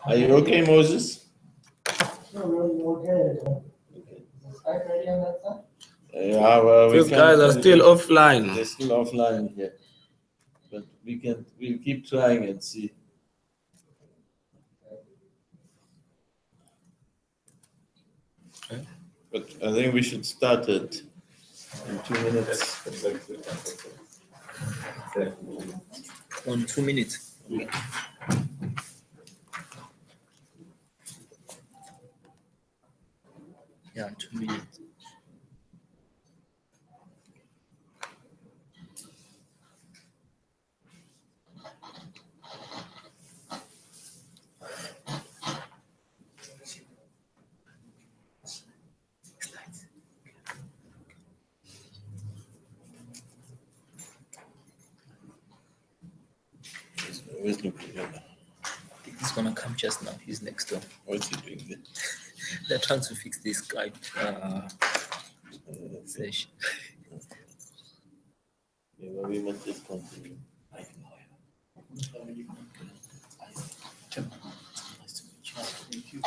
Are you okay, Moses? No, we're okay. Is Skype ready on that side? Yeah, well, Those guys are still offline. They're still offline here, but we'll keep trying and see. But I think we should start it in 2 minutes. On 2 minutes. Yeah, 2 minutes. Always looking at He's gonna come just now. He's next door. what's he doing there? They're trying to fix this Skype session. Yeah, well, we must just continue. Nice to meet you. Thank you.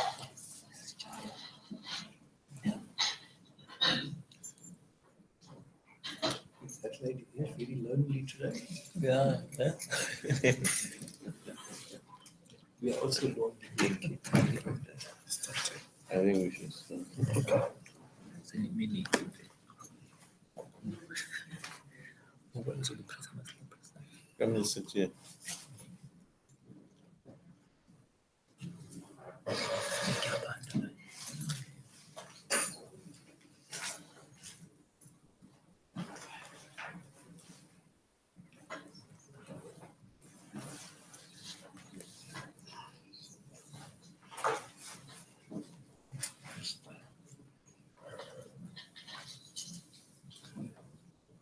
That lady is really lonely today. Yeah. We are also lonely. I think we should start. Come and sit here.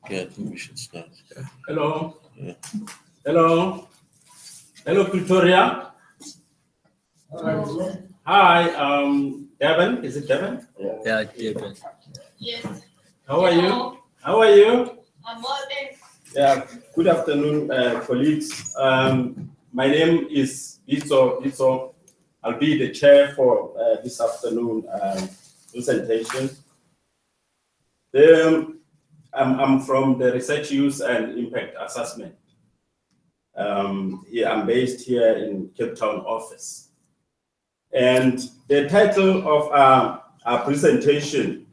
Okay, I think we should start. Hello. Yeah. Hello. Hello, Pretoria. Hi, Devin. Is it Devin? Yeah, Devin. Yes. How are you? How are you? I'm well, thanks. Yeah. Good afternoon, colleagues. My name is Itso. I'll be the chair for this afternoon presentation. I'm from the Research Use and Impact Assessment. Here, I'm based here in Cape Town office. And the title of our presentation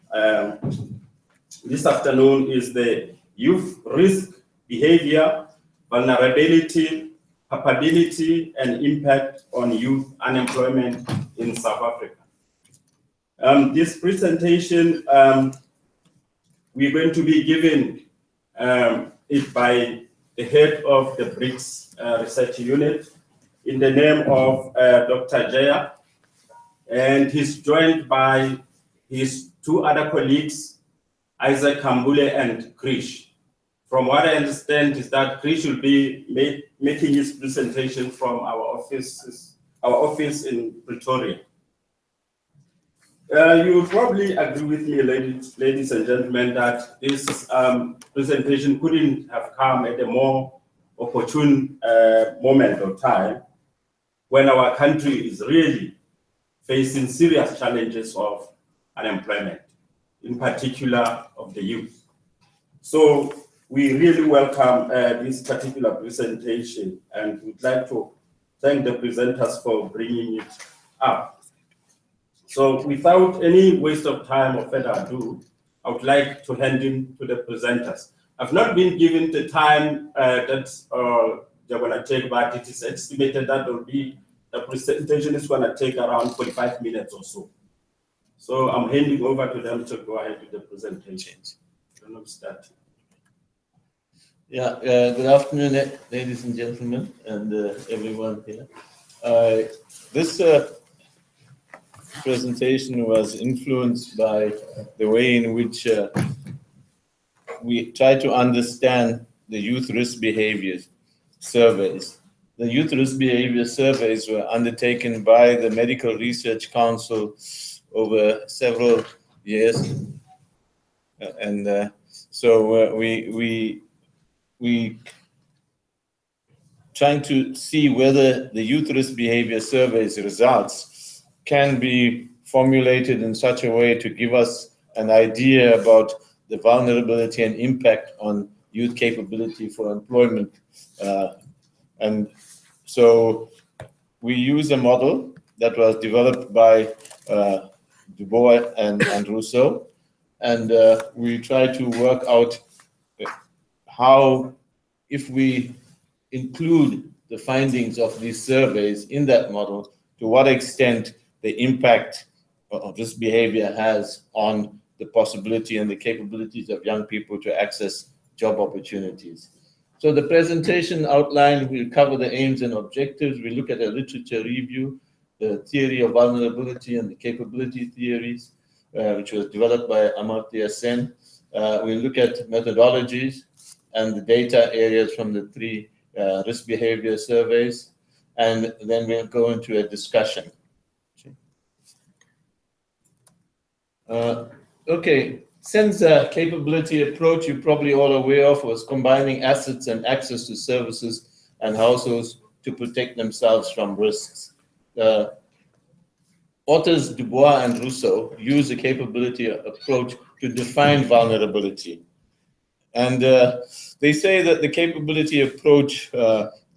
this afternoon is the Youth Risk, Behavior, Vulnerability, Capability, and Impact on Youth Unemployment in South Africa. This presentation, we're going to be given it by the head of the BRICS research unit in the name of Dr. Jaya, and he's joined by his two other colleagues, Isaac Kambule and Krish. From what I understand is that Krish will be making his presentation from our office in Pretoria. You will probably agree with me, ladies and gentlemen, that this presentation couldn't have come at a more opportune moment or time when our country is really facing serious challenges of unemployment, in particular of the youth. So we really welcome this particular presentation, and we'd like to thank the presenters for bringing it up. So without any waste of time or further ado, I would like to hand in to the presenters. I've not been given the time that they're going to take, but it is estimated that the presentation is going to take around 45 minutes or so. So I'm handing over to them to go ahead with the presentation. Start. Yeah, good afternoon, ladies and gentlemen, and everyone here. This presentation was influenced by the way in which we try to understand the youth risk behaviors surveys. The youth risk behavior surveys were undertaken by the Medical Research Council over several years, and so we trying to see whether the youth risk behavior surveys results can be formulated in such a way to give us an idea about the vulnerability and impact on youth capability for employment. And so we use a model that was developed by Dubois and Rousseau, and we try to work out how, if we include the findings of these surveys in that model, to what extent the impact of this behavior has on the possibility and the capabilities of young people to access job opportunities. So the presentation outline will cover the aims and objectives. We look at a literature review, the theory of vulnerability and the capability theories, which was developed by Amartya Sen. We look at methodologies and the data areas from the 3 risk behavior surveys, and then we'll go into a discussion. Okay, Sen's capability approach, you're probably all aware of, was combining assets and access to services and households to protect themselves from risks. Authors Dubois and Rousseau use a capability approach to define vulnerability. And they say that the capability approach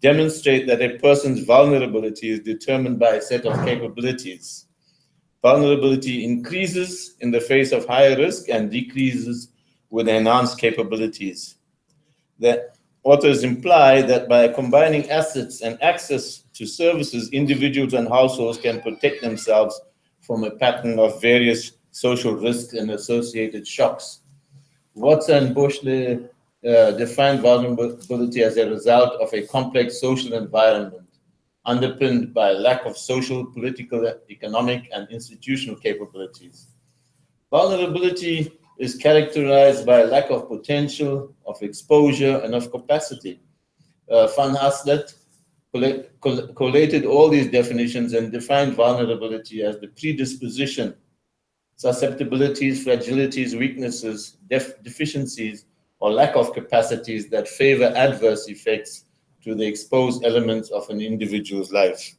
demonstrates that a person's vulnerability is determined by a set of capabilities. Vulnerability increases in the face of higher risk and decreases with enhanced capabilities. The authors imply that by combining assets and access to services, individuals and households can protect themselves from a pattern of various social risks and associated shocks. Watson and Boshley defined vulnerability as a result of a complex social environment underpinned by lack of social, political, economic, and institutional capabilities. Vulnerability is characterized by a lack of potential, of exposure, and of capacity. Van Haslet collated all these definitions and defined vulnerability as the predisposition, susceptibilities, fragilities, weaknesses, deficiencies, or lack of capacities that favor adverse effects to the exposed elements of an individual's life.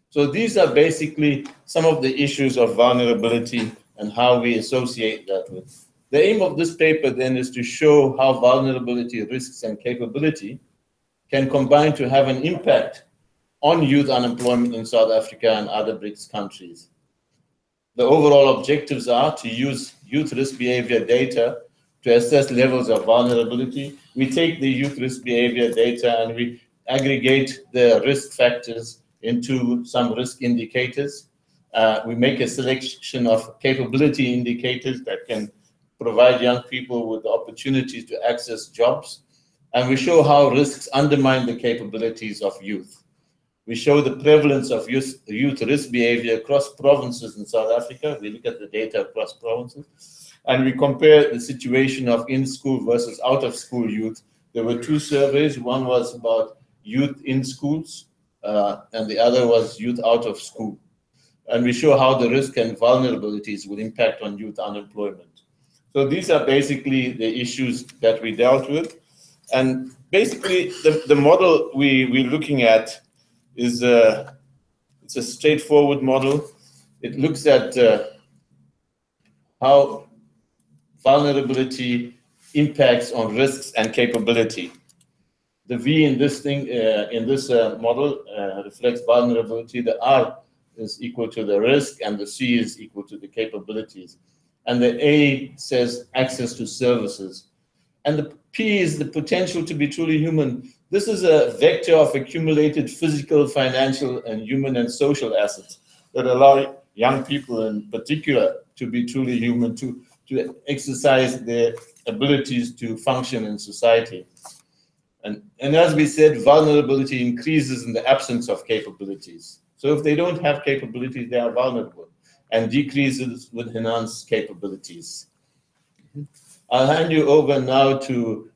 So these are basically some of the issues of vulnerability and how we associate that with. The aim of this paper then is to show how vulnerability, risks, and capability can combine to have an impact on youth unemployment in South Africa and other BRICS countries. The overall objectives are to use youth risk behavior data to assess levels of vulnerability. We take the youth risk behavior data and we aggregate the risk factors into some risk indicators. We make a selection of capability indicators that can provide young people with the opportunities to access jobs. And we show how risks undermine the capabilities of youth. We show the prevalence of youth risk behavior across provinces in South Africa. We look at the data across provinces. And we compare the situation of in-school versus out-of-school youth. There were 2 surveys. One was about youth in schools, and the other was youth out of school. And we show how the risk and vulnerabilities will impact on youth unemployment. So these are basically the issues that we dealt with. And basically, the model we're looking at is it's a straightforward model. It looks at how vulnerability impacts on risks and capability. The V in this thing, in this model, reflects vulnerability. The R is equal to the risk, and the C is equal to the capabilities. And the A says access to services. And the P is the potential to be truly human. This is a vector of accumulated physical, financial, and human and social assets that allow young people in particular to be truly human, to exercise their abilities to function in society. And as we said, vulnerability increases in the absence of capabilities. So if they don't have capabilities, they are vulnerable, and decreases with enhanced capabilities. I'll hand you over now to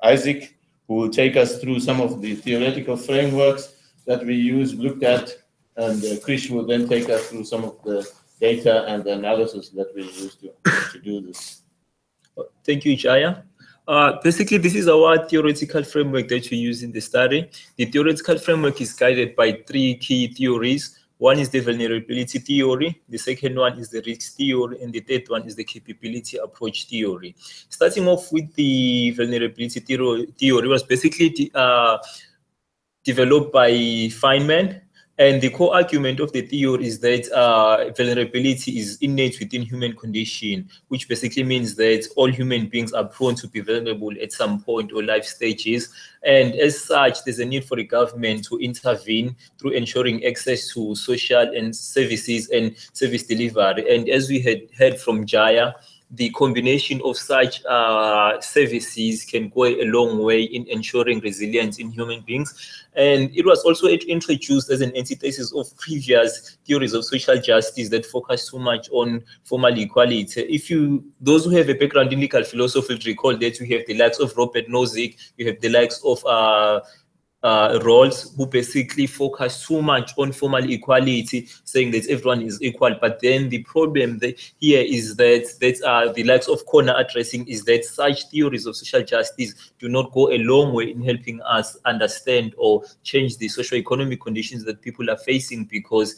Isaac, who will take us through some of the theoretical frameworks that we looked at, and Krish will then take us through some of the data and the analysis that we used to do this. Thank you, Ijaya. Basically, this is our theoretical framework that we use in the study. The theoretical framework is guided by three key theories. One is the vulnerability theory, the second one is the risk theory, and the third one is the capability approach theory. Starting off with the vulnerability theory was basically developed by Feynman. And the core argument of the theory is that vulnerability is innate within human condition, which basically means that all human beings are prone to be vulnerable at some point or life stages. And as such, there's a need for the government to intervene through ensuring access to social and services and service delivery. And as we had heard from Jaya, the combination of such services can go a long way in ensuring resilience in human beings. And it was also introduced as an antithesis of previous theories of social justice that focus too much on formal equality. Those who have a background in legal philosophy recall that we have the likes of Robert Nozick, we have the likes of Rawls, who basically focus too much on formal equality, saying that everyone is equal. But then the problem here is that the likes of Connor addressing is that such theories of social justice do not go a long way in helping us understand or change the socio-economic conditions that people are facing, because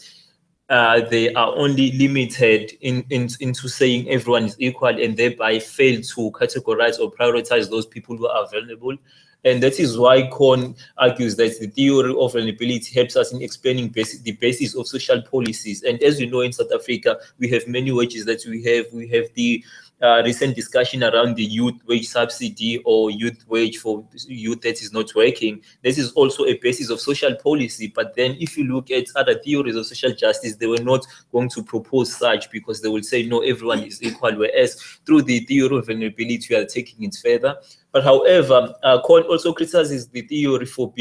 they are only limited into saying everyone is equal, and thereby fail to categorize or prioritize those people who are vulnerable. And that is why Kohn argues that the theory of vulnerability helps us in explaining the basis of social policies. And as you know, in South Africa, we have many wages that we have. We have the recent discussion around the youth wage subsidy or youth wage for youth that is not working. This is also a basis of social policy. But then if you look at other theories of social justice, they were not going to propose such, because they will say, no, everyone is equal. Whereas through the theory of vulnerability, we are taking it further. But however, Kohn also criticizes the theory for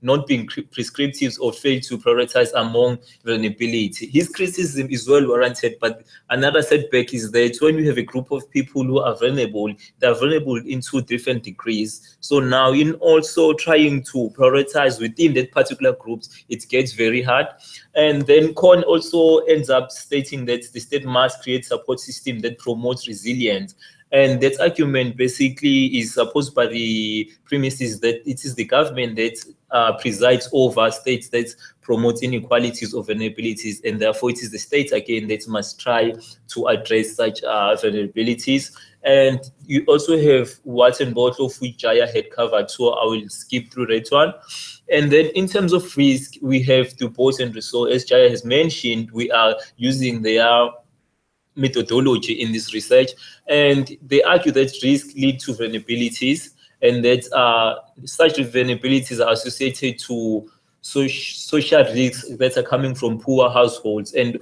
not being prescriptive or fail to prioritize among vulnerability. His criticism is well warranted, but another setback is that when you have a group of people who are vulnerable, they are vulnerable in two different degrees. So now in also trying to prioritize within that particular group, it gets very hard. And then Kohn also ends up stating that the state must create support system that promotes resilience. And that argument basically is supposed by the premises that it is the government that presides over states that promote inequalities or vulnerabilities, and therefore it is the state again that must try to address such vulnerabilities. And you also have Watson Bottle, of which Jaya had covered, so I will skip through that one. And then in terms of risk, we have Dubois and Rousseau. As Jaya has mentioned, we are using their methodology in this research, and they argue that risk lead to vulnerabilities, and that such vulnerabilities are associated to social risks that are coming from poor households. And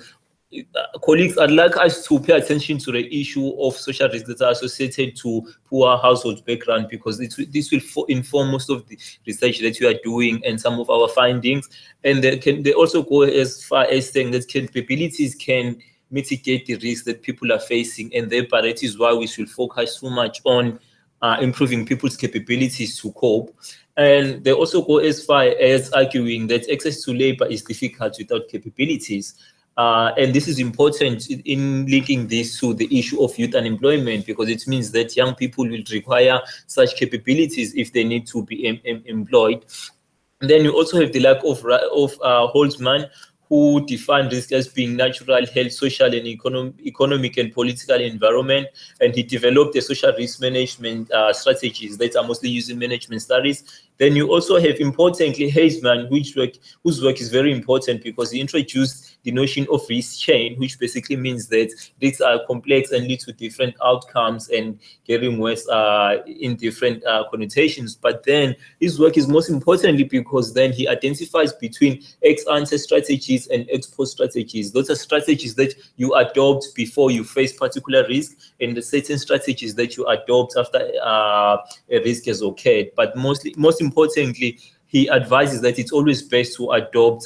colleagues, I'd like us to pay attention to the issue of social risks that are associated to poor household background, because this will inform most of the research that you are doing and some of our findings. And they also go as far as saying that capabilities can mitigate the risks that people are facing, and thereby that is why we should focus so much on improving people's capabilities to cope. And they also go as far as arguing that access to labor is difficult without capabilities. And this is important in linking this to the issue of youth unemployment, because it means that young people will require such capabilities if they need to be employed. And then you also have the lack of Holtzman, who defined risk as being natural, health, social, and economic and political environment. And he developed the social risk management strategies that are mostly used in management studies. Then you also have, importantly, Heisman, whose work is very important because he introduced the notion of risk chain, which basically means that risks are complex and lead to different outcomes and getting worse in different connotations. But then his work is most importantly because then he identifies between ex-ante strategies and ex-post strategies. Those are strategies that you adopt before you face particular risk, and the certain strategies that you adopt after a risk has occurred. But most importantly, he advises that it's always best to adopt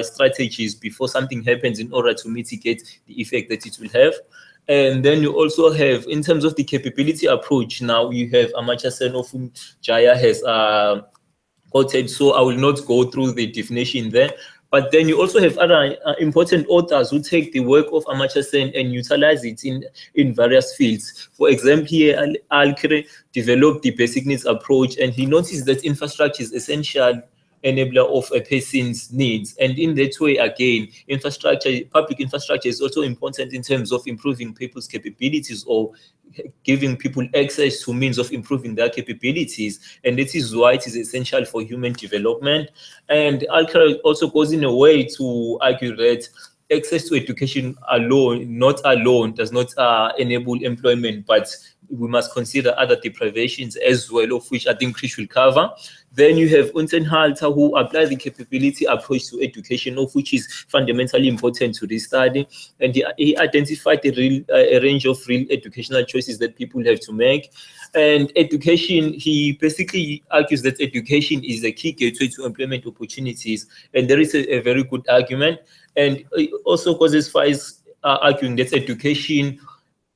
strategies before something happens in order to mitigate the effect that it will have. And then you also have, in terms of the capability approach, now you have Amartya Sen, of whom Jaya has quoted, so I will not go through the definition there. But then you also have other important authors who take the work of Amartya Sen and utilize it in various fields. For example, here Alkire developed the basic needs approach, and he noticed that infrastructure is essential enabler of a person's needs. And in that way, again, public infrastructure is also important in terms of improving people's capabilities or giving people access to means of improving their capabilities. And this is why it is essential for human development. And Alkira also goes in a way to argue that access to education alone, not alone, does not enable employment, but we must consider other deprivations as well, of which I think Krish will cover. Then you have Untenhalter, who apply the capability approach to education, of which is fundamentally important to this study. And he identified a range of real educational choices that people have to make. And education, he basically argues that education is a key gateway to employment opportunities. And there is a very good argument. And it also goes as far as arguing that education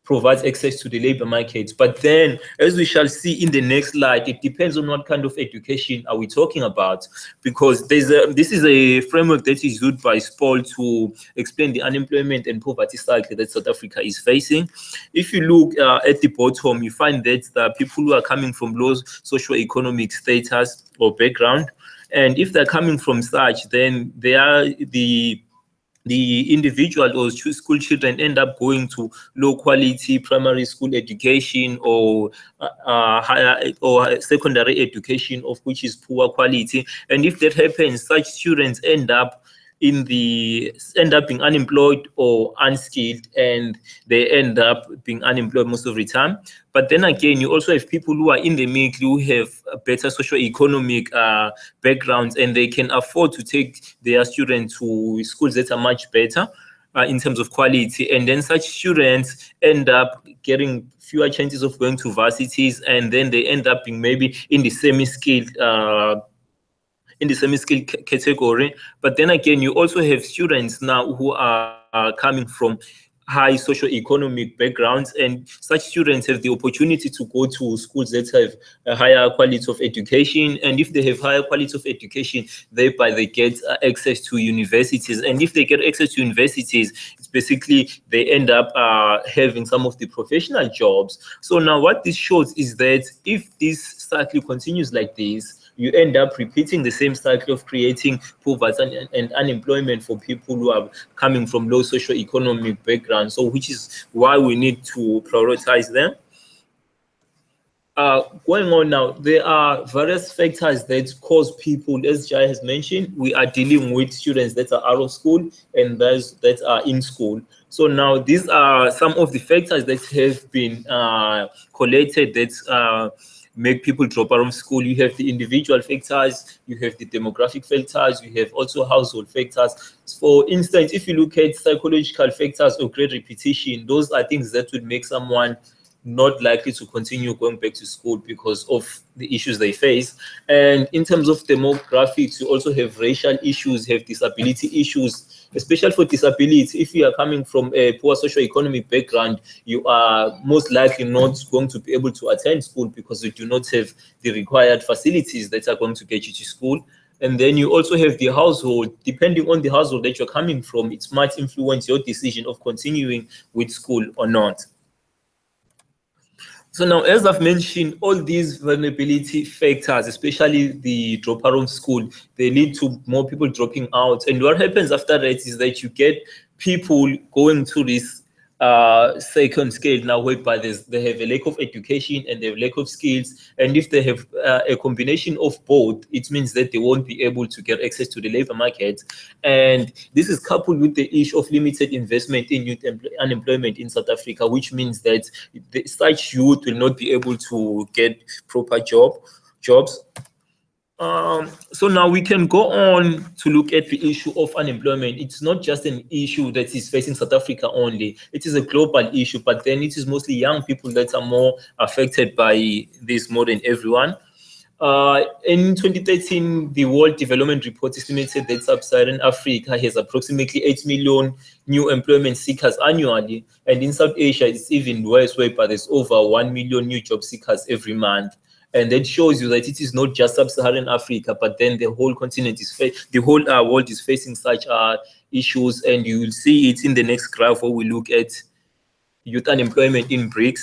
provides access to the labor market. But then, as we shall see in the next slide, it depends on what kind of education are we talking about, because this is a framework that is used by Spall to explain the unemployment and poverty cycle that South Africa is facing. If you look at the bottom, you find that the people who are coming from low socio-economic status or background, and if they're coming from such, then they are the individual or school children end up going to low quality primary school education or higher or secondary education, of which is poor quality. And if that happens, such students end up being unemployed or unskilled, and they end up being unemployed most of the time. But then again, you also have people who are in the middle, who have a better socio-economic backgrounds, and they can afford to take their students to schools that are much better in terms of quality. And then such students end up getting fewer chances of going to varsities, and then they end up being maybe in the semi-skilled category. But then again, you also have students now who are coming from high socio-economic backgrounds, and such students have the opportunity to go to schools that have a higher quality of education. And if they have higher quality of education, thereby they get access to universities. And if they get access to universities, it's basically they end up having some of the professional jobs. So now what this shows is that if this cycle continues like this, you end up repeating the same cycle of creating poverty and unemployment for people who are coming from low socio-economic backgrounds. So which is why we need to prioritize them. Going on now, there are various factors that cause people, as Jai has mentioned, we are dealing with students that are out of school and those that are in school. So now these are some of the factors that have been collated that make people drop out of school. You have the individual factors, you have the demographic factors, you have also household factors. For instance, if you look at psychological factors or grade repetition, those are things that would make someone not likely to continue going back to school because of the issues they face. And in terms of demographics, you also have racial issues, have disability issues, especially for disability. If you are coming from a poor socio-economic background, you are most likely not going to be able to attend school because you do not have the required facilities that are going to get you to school. And then you also have the household. Depending on the household that you're coming from, it might influence your decision of continuing with school or not. So now, as I've mentioned, all these vulnerability factors, especially the dropout of school, they lead to more people dropping out. And what happens after that is that you get people going to this second scale now, whereby they have a lack of education and they have lack of skills. And if they have a combination of both, it means that they won't be able to get access to the labor market. And this is coupled with the issue of limited investment in youth unemployment in South Africa, which means that such youth will not be able to get proper jobs. So now we can go on to look at the issue of unemployment. It's not just an issue that is facing South Africa only. It is a global issue, but then it is mostly young people that are more affected by this more than everyone. In 2013, the World Development Report estimated that Sub-Saharan Africa has approximately 8 million new employment seekers annually. And in South Asia, it's even worse, whereby there's over 1 million new job seekers every month. and that shows you that it is not just sub-Saharan Africa, but then the whole continent is the whole world is facing such issues, and you will see it in the next graph where we look at youth unemployment in BRICS.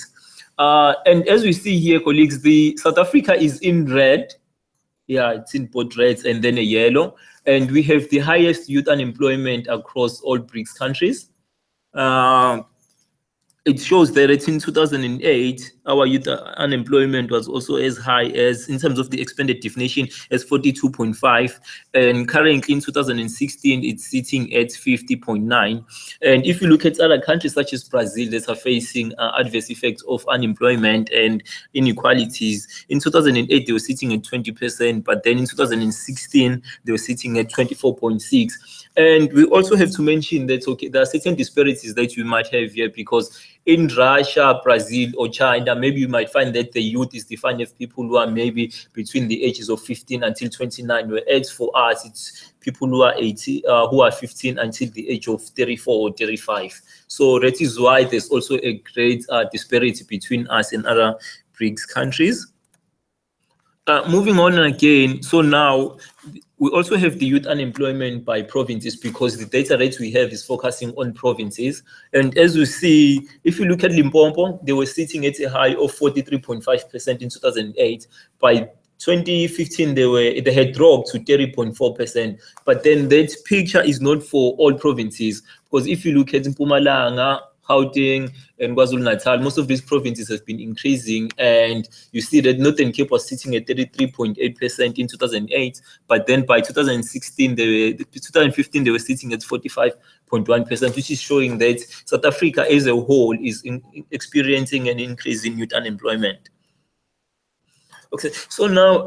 And as we see here, colleagues, the South Africa is in red. Yeah, it's in both reds and then a yellow. And we have the highest youth unemployment across all BRICS countries. It shows that in 2008, our youth unemployment was also as high as, in terms of the expanded definition, as 42.5. And currently in 2016, it's sitting at 50.9. And if you look at other countries such as Brazil that are facing adverse effects of unemployment and inequalities, in 2008, they were sitting at 20%, but then in 2016, they were sitting at 24.6. And we also have to mention that, okay, there are certain disparities that we might have here, because in Russia, Brazil, or China, maybe you might find that the youth is defined as people who are maybe between the ages of 15 until 29, whereas for us, it's people who are 80, who are 15 until the age of 34 or 35. So that is why there's also a great disparity between us and other BRICS countries. Moving on again, so now we also have the youth unemployment by provinces, because the data that we have is focusing on provinces. And as you see, if you look at Limpopo, they were sitting at a high of 43.5% in 2008. By 2015, they had dropped to 30.4%. But then that picture is not for all provinces, because if you look at Mpumalanga, Gauteng, and KwaZulu-Natal, most of these provinces have been increasing, and you see that Northern Cape was sitting at 33.8% in 2008, but then by 2015 they were sitting at 45.1%, which is showing that South Africa as a whole is experiencing an increase in youth unemployment. Okay, so now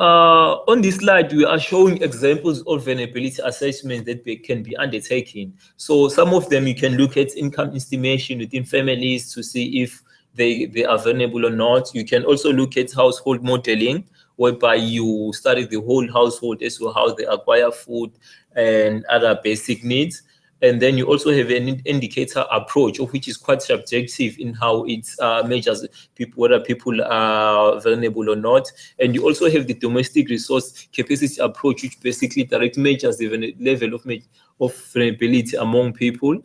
on this slide, we are showing examples of vulnerability assessments that can be undertaken. So some of them you can look at income estimation within families to see if they are vulnerable or not. You can also look at household modeling, whereby you study the whole household as to how they acquire food and other basic needs. And then you also have an indicator approach, of which is quite subjective in how it measures people, whether people are vulnerable or not. And you also have the domestic resource capacity approach, which basically direct measures the level of vulnerability among people,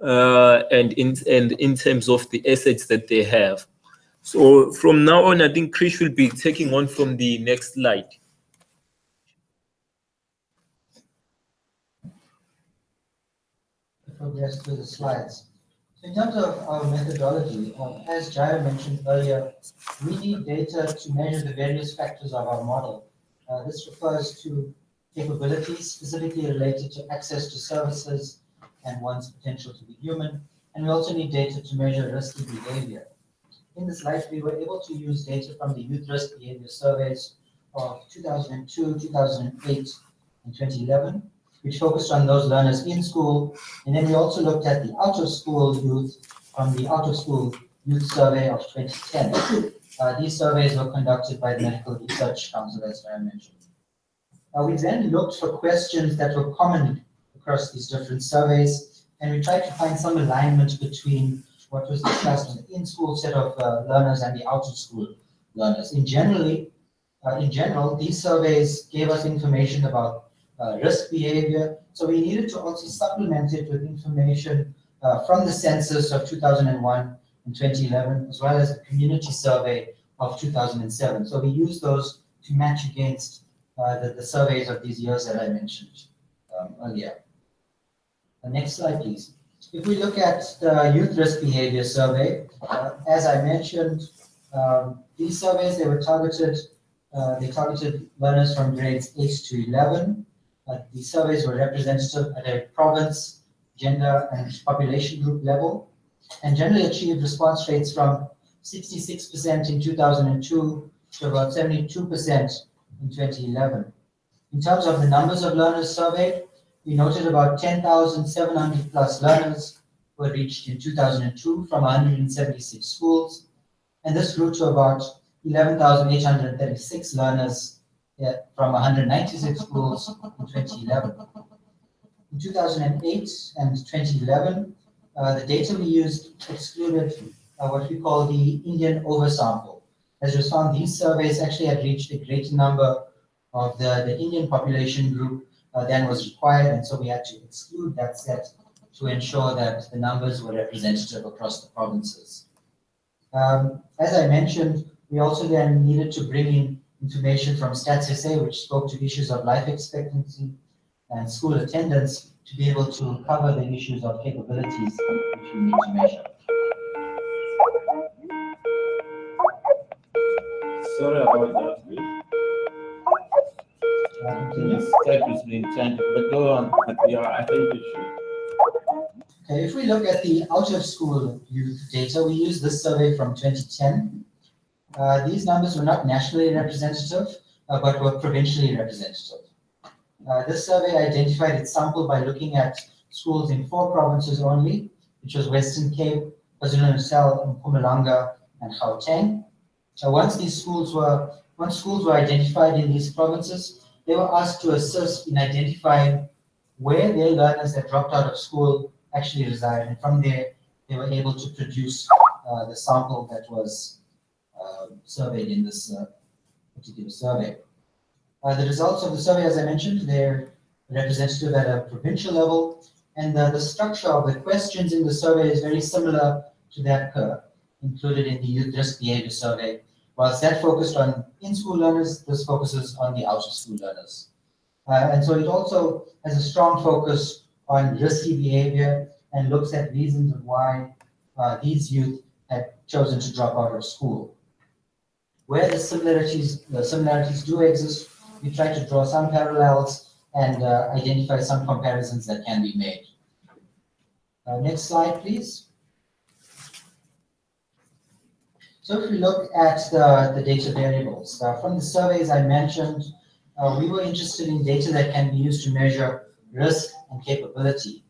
and in terms of the assets that they have. So from now on, I think Krish will be taking on from the next slide. Progress through the slides. So in terms of our methodology, as Jair mentioned earlier, we need data to measure the various factors of our model. This refers to capabilities specifically related to access to services and one's potential to be human. And we also need data to measure risky behavior. In this slide, we were able to use data from the Youth Risk Behavior Surveys of 2002, 2008, and 2011. Which focused on those learners in school. And then we also looked at the out-of-school youth from the out-of-school youth survey of 2010. These surveys were conducted by the Medical Research Council, as I mentioned. We then looked for questions that were common across these different surveys, and we tried to find some alignment between what was discussed in the in-school set of learners and the out-of-school learners. In general, these surveys gave us information about risk behavior. So we needed to also supplement it with information from the census of 2001 and 2011, as well as the community survey of 2007. So we used those to match against the surveys of these years that I mentioned earlier. The next slide, please. If we look at the Youth Risk Behavior Survey, as I mentioned, these surveys, they targeted learners from grades 8 to 11. These surveys were representative at a province, gender, and population group level, and generally achieved response rates from 66% in 2002 to about 72% in 2011. In terms of the numbers of learners surveyed, we noted about 10,700 plus learners were reached in 2002 from 176 schools, and this grew to about 11,836 learners from 196 schools in 2011. In 2008 and 2011, the data we used excluded what we call the Indian oversample. as was found, these surveys actually had reached a greater number of the Indian population group than was required, and so we had to exclude that set to ensure that the numbers were representative across the provinces. As I mentioned, we also then needed to bring in information from Stats SA, which spoke to issues of life expectancy and school attendance, to be able to cover the issues of capabilities which we need to measure. Sorry about that, please. Yes, type is being changed, but go on. Yeah, I think you should. Okay, if we look at the out-of-school youth data, we use this survey from 2010. These numbers were not nationally representative, but were provincially representative. This survey identified its sample by looking at schools in 4 provinces only, which was Western Cape, KwaZulu-Natal, Mpumalanga, and Gauteng. Once schools were identified in these provinces, they were asked to assist in identifying where their learners that dropped out of school actually reside, and from there they were able to produce the sample that was surveyed in this particular survey. The results of the survey, as I mentioned, they're representative at a provincial level, and the structure of the questions in the survey is very similar to that included in the Youth Risk Behaviour Survey. Whilst that focused on in-school learners, this focuses on the out-of-school learners. And so it also has a strong focus on risky behavior and looks at reasons of why these youth had chosen to drop out of school. Where the similarities do exist, we try to draw some parallels and identify some comparisons that can be made. Next slide, please. So if we look at the data variables, from the surveys I mentioned, we were interested in data that can be used to measure risk and capability.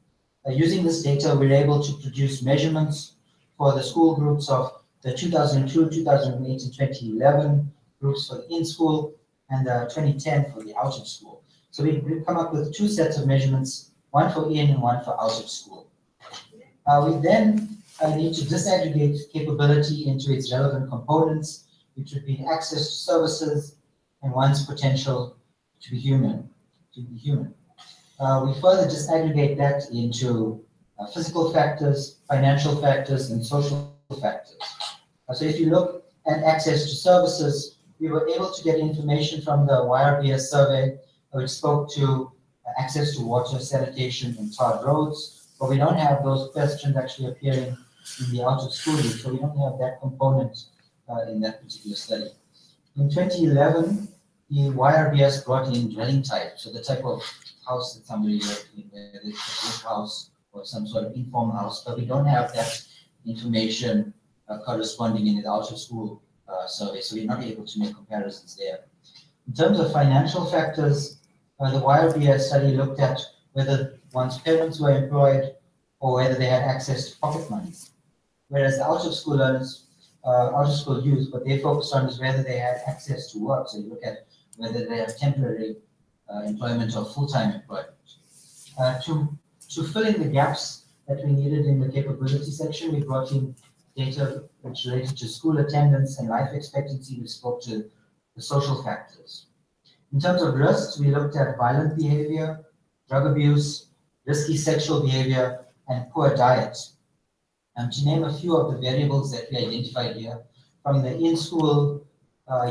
Using this data, we were able to produce measurements for the school groups of the 2002, 2008, and 2011 groups for the in-school, and 2010 for the out-of-school. So we've come up with 2 sets of measurements, one for in and one for out of school. We then need to disaggregate capability into its relevant components, which would be access to services and one's potential to be human. We further disaggregate that into physical factors, financial factors, and social factors. So if you look at access to services, we were able to get information from the YRBS survey, which spoke to access to water, sanitation, and tarred roads, but we don't have those questions actually appearing in the out-of-school youth, so we don't have that component in that particular study. In 2011, the YRBS brought in dwelling type, so the type of house that somebody lived in, whether it's a house or some sort of informal house, but we don't have that information corresponding in the out-of-school survey, so we're not able to make comparisons there. In terms of financial factors, the YRBS study looked at whether one's parents were employed or whether they had access to pocket money. Whereas the out-of-school learners, out-of-school youth, what they focused on is whether they had access to work. So you look at whether they have temporary employment or full-time employment. To fill in the gaps that we needed in the capability section, we brought in data which related to school attendance and life expectancy. We spoke to the social factors. In terms of risks, we looked at violent behavior, drug abuse, risky sexual behavior, and poor diet. And to name a few of the variables that we identified here, from the in-school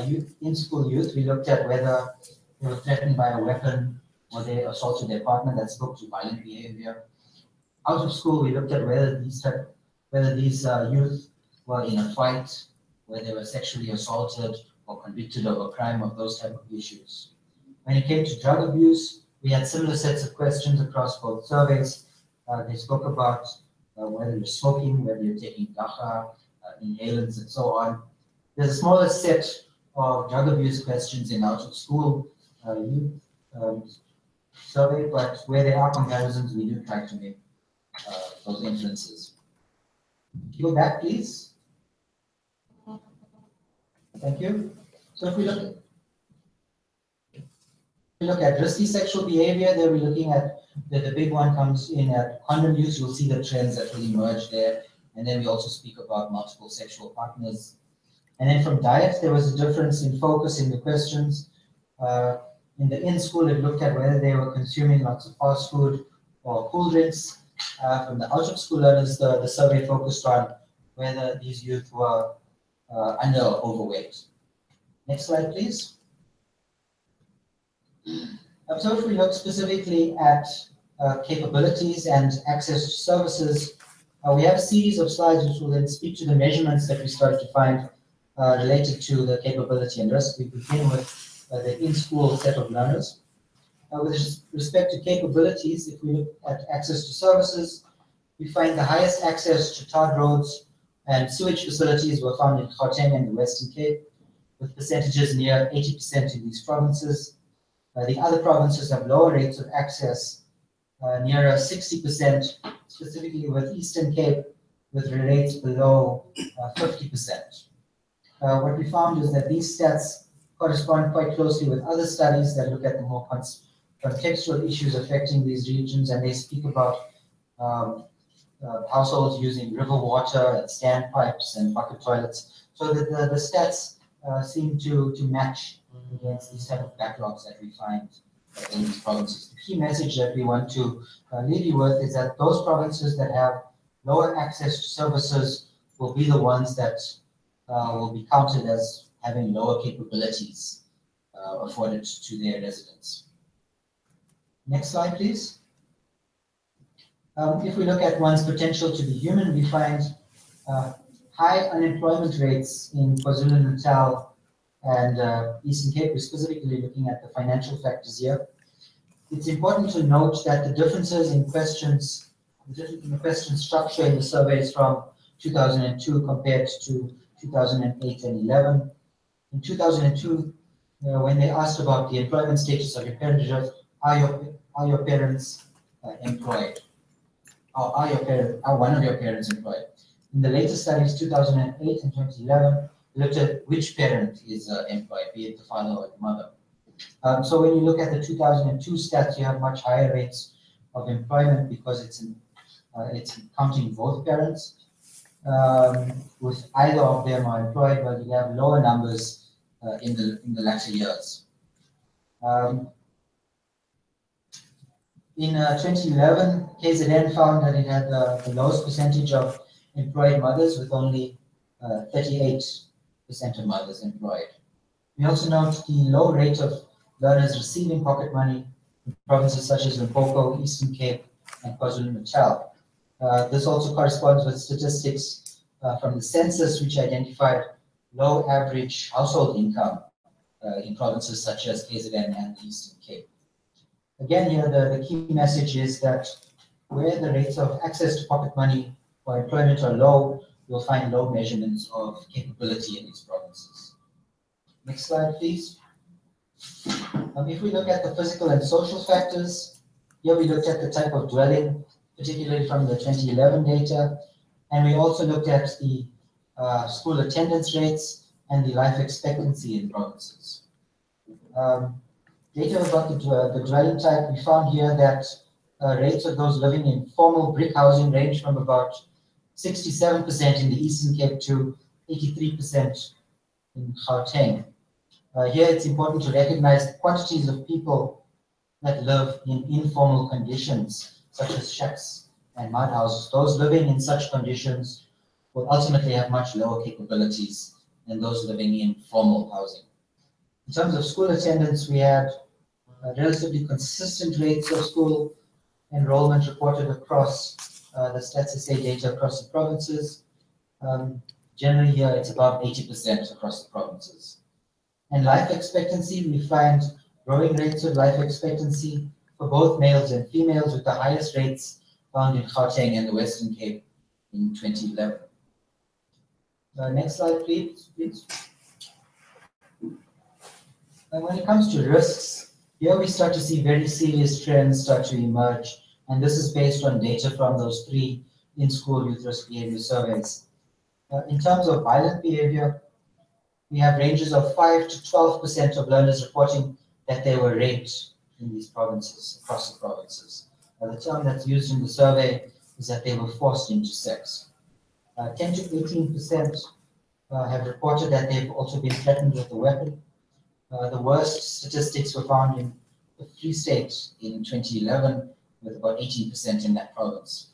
youth, we looked at whether they were threatened by a weapon or they assaulted their partner. That spoke to violent behavior. Out of school, we looked at whether these youth were in a fight, where they were sexually assaulted or convicted of a crime, of those type of issues. When it came to drug abuse, we had similar sets of questions across both surveys. They spoke about whether you're smoking, whether you're taking dacha, inhalants, and so on. There's a smaller set of drug abuse questions in out of school youth survey, but where there are comparisons, we do try to make those inferences. Go back, please. Thank you. So if we look at risky sexual behavior, there we're looking at the big one comes in at condom use. You'll see the trends that will emerge there. And then we also speak about multiple sexual partners. And then from diet, there was a difference in focus in the questions. In the in-school, it looked at whether they were consuming lots of fast food or cool drinks. From the out-of-school learners, the survey focused on whether these youth were under or overweight. Next slide, please. So if we look specifically at capabilities and access to services, we have a series of slides which will then speak to the measurements that we started to find related to the capability and risk. We begin with the in-school set of learners. With respect to capabilities, if we look at access to services, we find the highest access to tarred roads and sewage facilities were found in Gauteng and the Western Cape, with percentages near 80% in these provinces. The other provinces have lower rates of access, nearer 60%, specifically with Eastern Cape, with rates below 50%. What we found is that these stats correspond quite closely with other studies that look at the more contextual issues affecting these regions, and they speak about households using river water and standpipes and bucket toilets. So that the stats seem to match against these type of backlogs that we find in these provinces. The key message that we want to leave you with is that those provinces that have lower access to services will be the ones that will be counted as having lower capabilities afforded to their residents. Next slide, please. If we look at one's potential to be human, we find high unemployment rates in KwaZulu-Natal and Eastern Cape. We're specifically looking at the financial factors here. It's important to note that the differences in questions, in the question structure in the surveys from 2002 compared to 2008 and 11. In 2002, when they asked about the employment status of your parents, are your parents employed? Or are one of your parents employed? In the later studies, 2008 and 2011, we looked at which parent is employed, be it the father or the mother. So when you look at the 2002 stats, you have much higher rates of employment because it's counting both parents. With either of them are employed, but you have lower numbers in the latter years. In 2011, KZN found that it had the lowest percentage of employed mothers, with only 38% of mothers employed. We also note the low rate of learners receiving pocket money in provinces such as Limpopo, Eastern Cape, and KwaZulu-Natal. This also corresponds with statistics from the census, which identified low average household income in provinces such as KZN and the Eastern Cape. Again, here the key message is that where the rates of access to pocket money or employment are low, you'll find low measurements of capability in these provinces. Next slide, please. If we look at the physical and social factors, here we looked at the type of dwelling, particularly from the 2011 data, and we also looked at the school attendance rates and the life expectancy in provinces. Data about the dwelling type, we found here that rates of those living in formal brick housing range from about 67% in the Eastern Cape to 83% in Gauteng. Here it's important to recognize the quantities of people that live in informal conditions, such as shacks and mud houses. Those living in such conditions will ultimately have much lower capabilities than those living in formal housing. In terms of school attendance, we had relatively consistent rates of school enrollment reported across the Stats SA data across the provinces. Generally here, it's above 80% across the provinces. And life expectancy, we find growing rates of life expectancy for both males and females, with the highest rates found in Gauteng and the Western Cape in 2011. Next slide, please. And when it comes to risks, here we start to see very serious trends start to emerge. And this is based on data from those 3 in-school youth risk behavior surveys. In terms of violent behavior, we have ranges of 5 to 12% of learners reporting that they were raped in these provinces, across the provinces. The term that's used in the survey is that they were forced into sex. 10 to 18% have reported that they've also been threatened with a weapon. The worst statistics were found in the Free State in 2011, with about 18% in that province.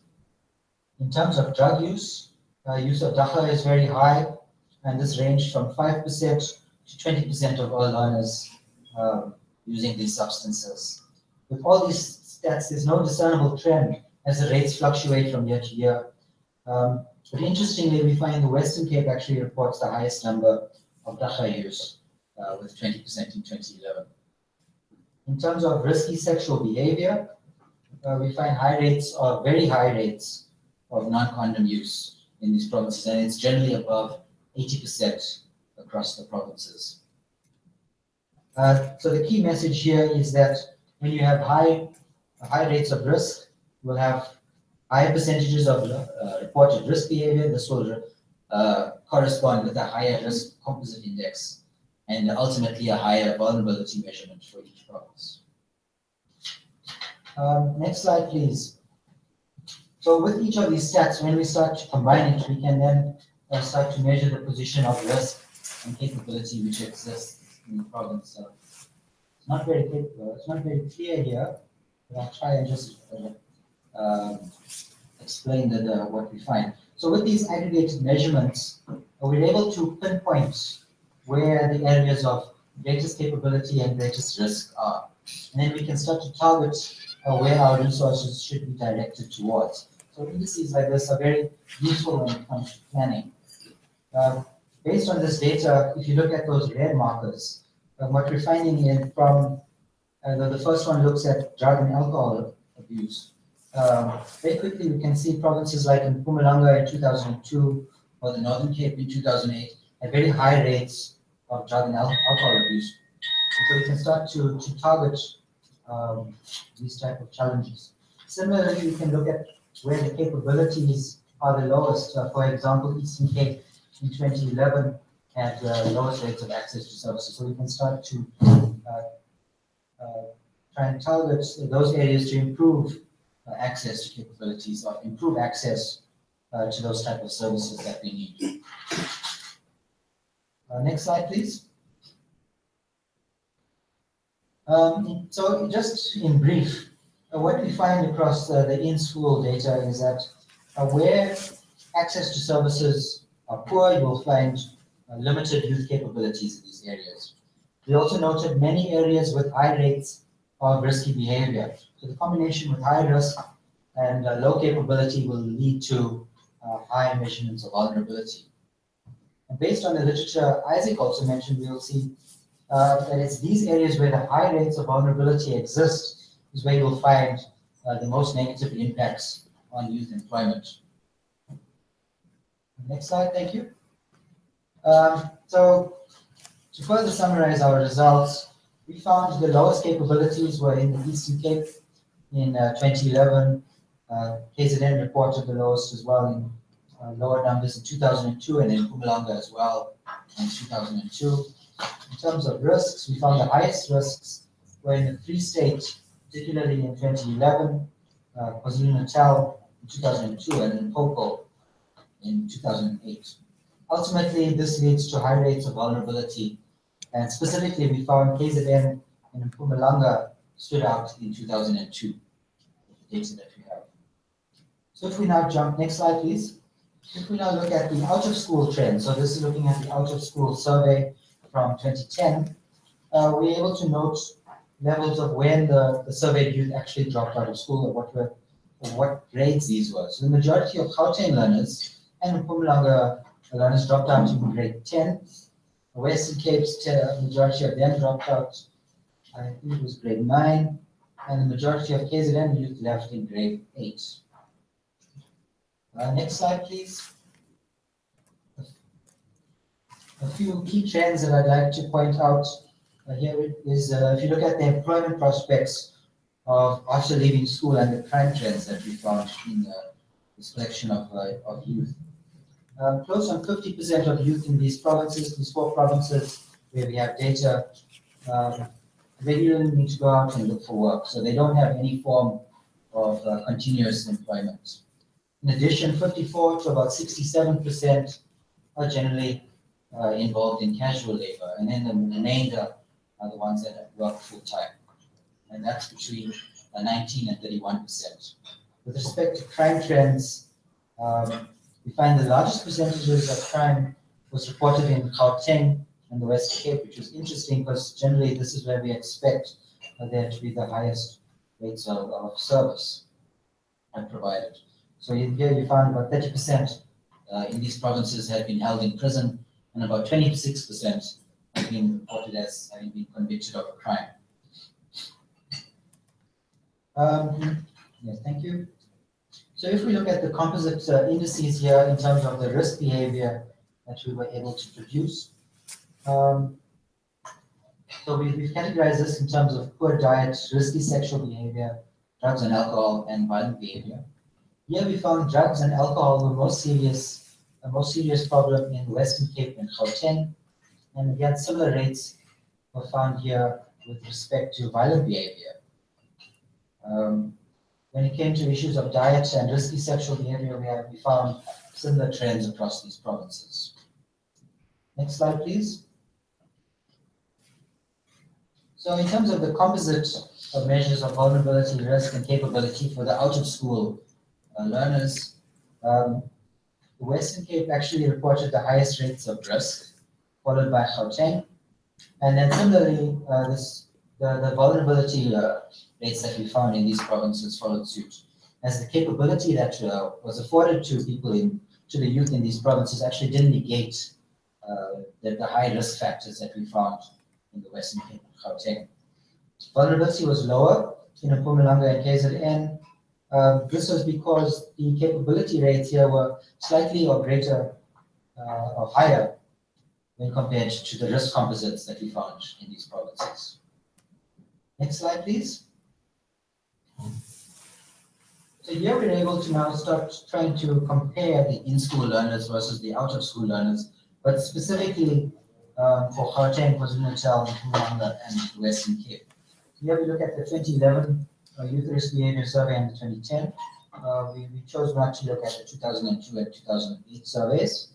In terms of drug use, use of dagga is very high, and this ranged from 5% to 20% of all learners using these substances. With all these stats, there's no discernible trend as the rates fluctuate from year to year. But interestingly, we find the Western Cape actually reports the highest number of dagga use, with 20% in 2011. In terms of risky sexual behavior, we find very high rates of non-condom use in these provinces, and it's generally above 80% across the provinces. So the key message here is that when you have high rates of risk, you will have higher percentages of reported risk behavior. This will correspond with a higher risk composite index and ultimately a higher vulnerability measurement for each province. Next slide, please. So with each of these stats, when we start to combine it, we can then start to measure the position of risk and capability which exists in the province. It's not very clear here, but I'll try and just explain what we find. So with these aggregated measurements, we're able to pinpoint where the areas of greatest capability and greatest risk are. And then we can start to target where our resources should be directed towards. So indices like this are very useful when it comes to planning. Based on this data, if you look at those red markers, what we're finding in from the first one looks at drug and alcohol abuse. Very quickly, we can see provinces like in Mpumalanga in 2002 or the Northern Cape in 2008 had very high rates of drug and alcohol abuse. And so we can start to target these type of challenges. Similarly, we can look at where the capabilities are the lowest. For example, Eastern Cape in 2011 had the lowest rates of access to services. So we can start to try and target those areas to improve access to capabilities or improve access to those type of services that we need. Next slide, please. So just in brief, what we find across the in-school data is that where access to services are poor, you will find limited youth capabilities in these areas. We also noted many areas with high rates of risky behavior. So the combination with high risk and low capability will lead to high measurements of vulnerability. And based on the literature Isaac also mentioned, we will see that it's these areas where the high rates of vulnerability exist is where you'll find the most negative impacts on youth employment. Next slide, thank you. So to further summarize our results, we found the lowest capabilities were in the Eastern Cape in 2011. KZN reported the lowest as well in lower numbers in 2002, and in Mpumalanga as well in 2002. In terms of risks, we found the highest risks were in the Free State, particularly in 2011, KwaZulu-Natal in 2002, and in Poco in 2008. Ultimately, this leads to high rates of vulnerability, and specifically, we found KZN and Mpumalanga stood out in 2002, the data that we have. So if we now jump, next slide, please. If we now look at the out-of-school trend, so this is looking at the out-of-school survey from 2010, we're able to note levels of when the surveyed youth actually dropped out of school, or what grades these were. So the majority of Gauteng learners and Mpumalanga learners dropped out in grade 10. The Western Cape's majority of them dropped out, I think it was grade 9, and the majority of KZN youth left in grade 8. Next slide, please. A few key trends that I'd like to point out here is if you look at the employment prospects of after leaving school and the crime trends that we found in this collection of youth. Close on 50% of youth in these provinces, these 4 provinces where we have data, they really need to go out and look for work. So they don't have any form of continuous employment. In addition, 54 to about 67% are generally involved in casual labor, and then the remainder are the ones that work full-time. And that's between 19 and 31%. With respect to crime trends, we find the largest percentages of crime was reported in Gauteng and the West Cape, which was interesting because generally this is where we expect there to be the highest rates of service provided. So here you found about 30% in these provinces had been held in prison, and about 26% have been reported as having been convicted of a crime. Yes, thank you. So if we look at the composite indices here in terms of the risk behavior that we were able to produce, so we've categorized this in terms of poor diet, risky sexual behavior, drugs and alcohol, and violent behavior. Here we found drugs and alcohol the most serious problem in the Western Cape and Gauteng, and again similar rates were found here with respect to violent behavior. When it came to issues of diet and risky sexual behavior, we found similar trends across these provinces. Next slide, please. So in terms of the composite of measures of vulnerability, risk, and capability for the out-of-school learners, the Western Cape actually reported the highest rates of risk, followed by Gauteng. And then similarly, the vulnerability rates that we found in these provinces followed suit, as the capability that was afforded to to the youth in these provinces actually didn't negate the high risk factors that we found in the Western Cape and Gauteng. Vulnerability was lower in Mpumalanga and KZN. This was because the capability rates here were slightly or greater or higher when compared to the risk composites that we found in these provinces. Next slide, please. So here we're able to now start trying to compare the in-school learners versus the out-of-school learners, but specifically for Gauteng, KwaZulu-Natal, Mpumalanga, and the Western Cape. Here we look at the 2011 Youth Risk Behavior Survey and the 2010. We chose not to look at the 2002 and 2008 surveys.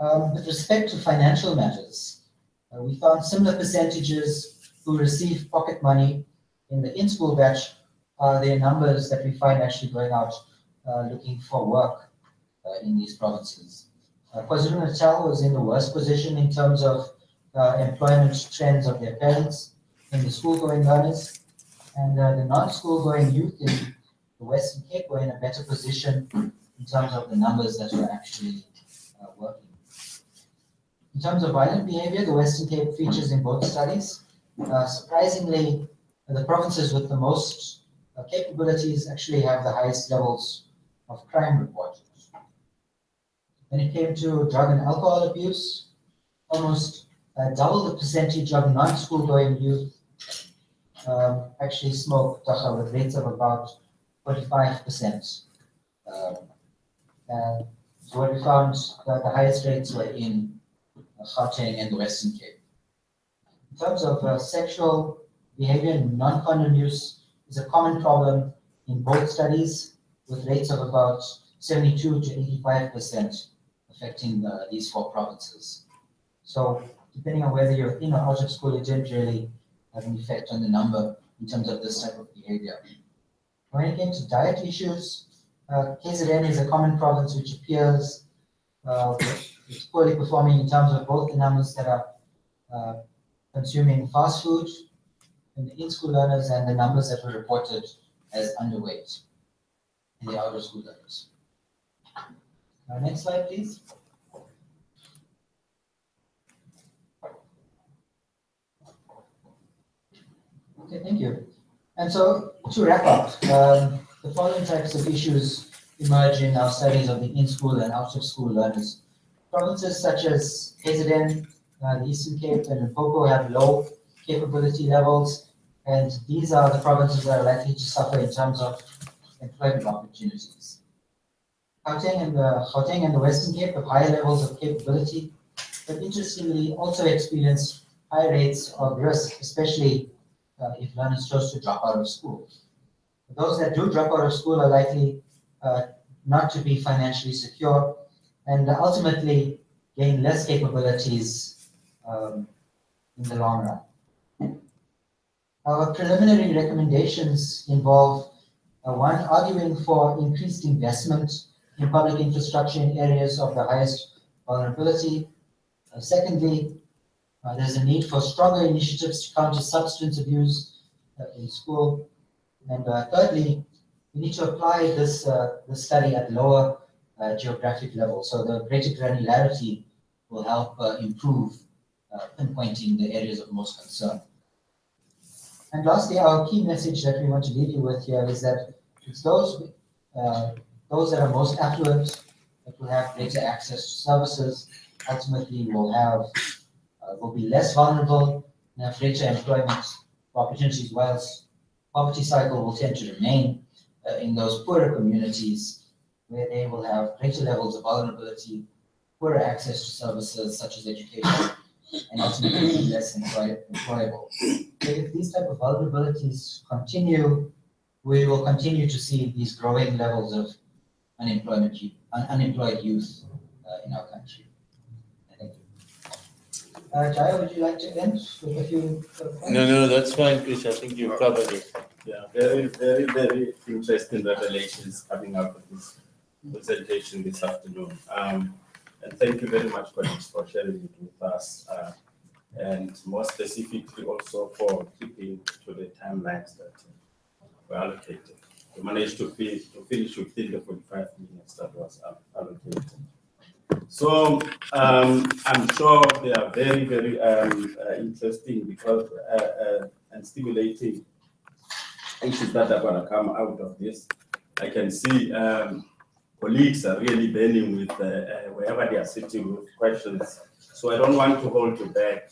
With respect to financial matters, we found similar percentages who receive pocket money in the in-school batch are their numbers that we find actually going out looking for work in these provinces. KwaZulu-Natal was in the worst position in terms of employment trends of their parents in the school-going learners, and the non-school-going youth in the Western Cape were in a better position in terms of the numbers that were actually working. In terms of violent behavior, the Western Cape features in both studies. Surprisingly, the provinces with the most capabilities actually have the highest levels of crime reported. When it came to drug and alcohol abuse, almost double the percentage of non-school going youth actually smoke dagga with rates of about 45%. So what we found that the highest rates were in Gauteng and the Western Cape. In terms of sexual behavior and non-condom use is a common problem in both studies, with rates of about 72 to 85% affecting these four provinces. So depending on whether you're in or out of school, it didn't really have an effect on the number in terms of this type of behavior. When it came to diet issues, KZN is a common province which appears it's poorly performing in terms of both the numbers that are consuming fast food in the in-school learners and the numbers that were reported as underweight in the out-of-school learners. Next slide, please. Okay, thank you. And so to wrap up, the following types of issues emerge in our studies of the in-school and out-of-school learners. Provinces such as KZN, the Eastern Cape, and Limpopo have low capability levels, and these are the provinces that are likely to suffer in terms of employment opportunities. Gauteng and the Western Cape have higher levels of capability, but interestingly also experience high rates of risk, especially if learners chose to drop out of school. Those that do drop out of school are likely not to be financially secure and ultimately gain less capabilities in the long run. Our preliminary recommendations involve one, arguing for increased investment in public infrastructure in areas of the highest vulnerability. Secondly, there's a need for stronger initiatives to counter substance abuse in school. And thirdly, we need to apply this study at lower geographic levels. So the greater granularity will help improve pinpointing the areas of most concern. And lastly, our key message that we want to leave you with here is that it's those that are most affluent that will have greater access to services, ultimately will be less vulnerable and have greater employment opportunities, whilst poverty cycle will tend to remain in those poorer communities where they will have greater levels of vulnerability, poorer access to services such as education, and ultimately less employable. So if these type of vulnerabilities continue, we will continue to see these growing levels of unemployed youth in our country. Thank you. Jaya, would you like to end with a few points? No, that's fine, Chris. I think you covered it. Yeah, very interesting revelations coming out of this presentation this afternoon. And thank you very much, colleagues, for sharing it with us. And more specifically also for keeping to the timelines that were allocated. We managed to finish within the 45 minutes that was allocated. So I'm sure they are very interesting because and stimulating issues that are going to come out of this. I can see colleagues are really burning with wherever they are sitting with questions. So I don't want to hold you back.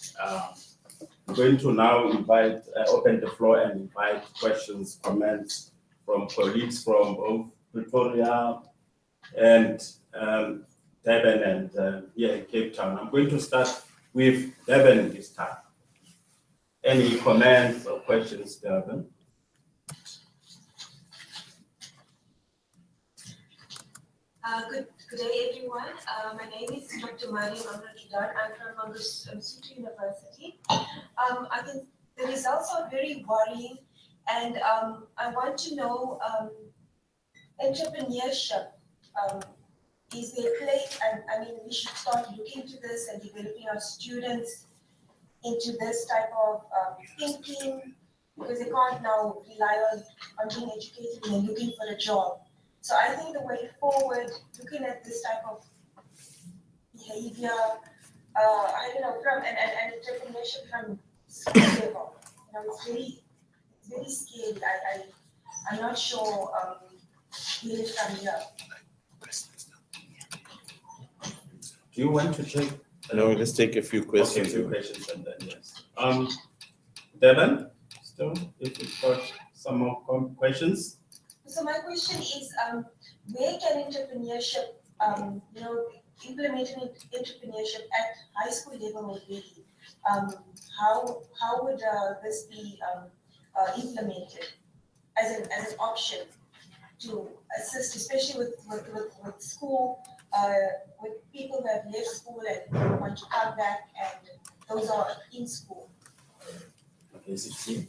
I'm going to now open the floor and invite questions, comments from colleagues from both Pretoria and Durban and here in Cape Town. I'm going to start with Durban this time. Any comments or questions, Durban? Good day, everyone. My name is Dr. Mariam Amrajudan. I'm from Lesotho University. I think the results are very worrying, and I want to know entrepreneurship. Is there play? And I mean, we should start looking into this and developing our students into this type of thinking, because they can't now rely on being educated and looking for a job. So I think the way forward, looking at this type of behavior, I don't know, from and entrepreneurship from school level, you know, it's very scary. I'm not sure where it's from here. Do you want to take? No, let's take a few questions. Okay, a few questions and then yes. Devon, still, if you've got some more questions. So my question is, where can entrepreneurship, you know, implementing entrepreneurship at high school level already? How would this be implemented as an option to assist, especially with school, with people who have left school and want to come back, and those are in school? Okay, 16.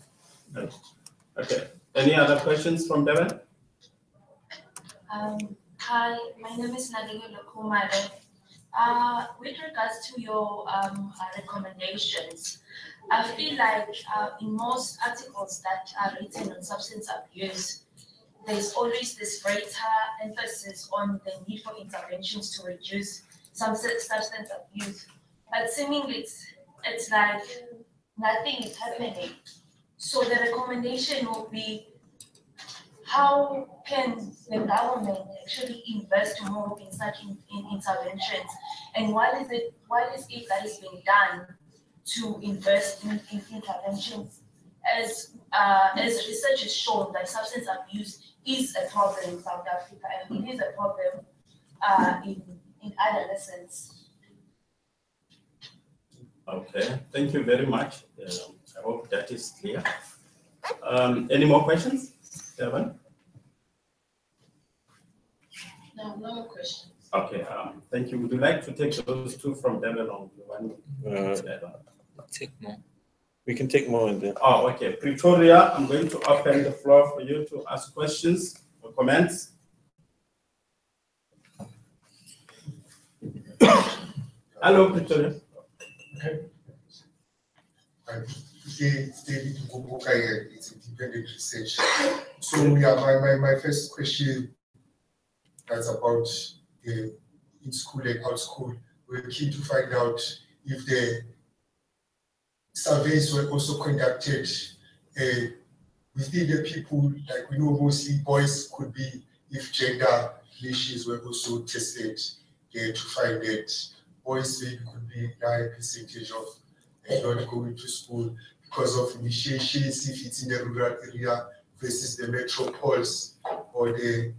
Okay. Any other questions from Devon? Hi, my name is Nadine Lokumare. With regards to your recommendations, I feel like in most articles that are written on substance abuse, there's always this greater emphasis on the need for interventions to reduce some substance abuse. But seemingly it's like nothing is happening. So the recommendation will be, how can the government actually invest more in such interventions? And what is it that is being done to invest in interventions? As research has shown that substance abuse is a problem in South Africa, and it is a problem in adolescents. Okay, thank you very much. I hope that is clear. Any more questions, Devon? No, no more questions. Okay, thank you. Would you like to take those two from Devon or one? Take more. We can take more in there. Oh, okay. Pretoria, I'm going to open the floor for you to ask questions or comments. Hello, Pretoria. Okay. It's independent research. So yeah, my first question is about in school and out school. We're keen to find out if the surveys were also conducted within the people, like we know mostly boys could be, if gender ratios were also tested to find that boys maybe could be a higher percentage of not going to school because of initiations, if it's in the rural area versus the metropoles, or the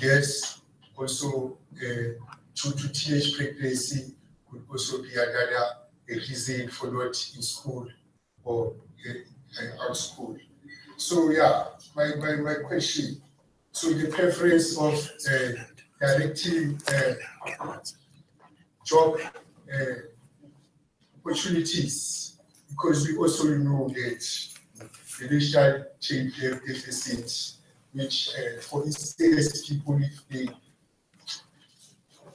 girls also due to teenage pregnancy could also be another reason for not in school or out school. So yeah, my question, so the preference of directing job opportunities, because we also know that the racial change deficit, which for instance, people if they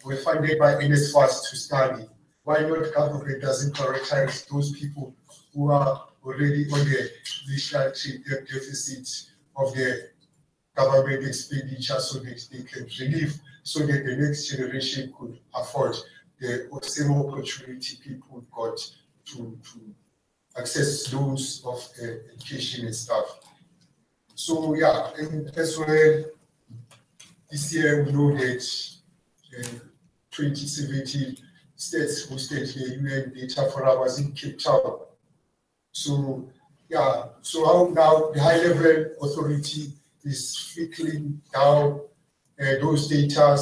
were funded by NSFAS to study, why not government doesn't prioritize those people who are already on the racial change deficit of the government expenditure so that they can relieve, so that the next generation could afford the same opportunity people got to access loans of education and stuff. So yeah, and as well, this year we know that 2017 states hosted the UN Data Forum was in Cape Town. So yeah, so how now the high level authority is trickling down those data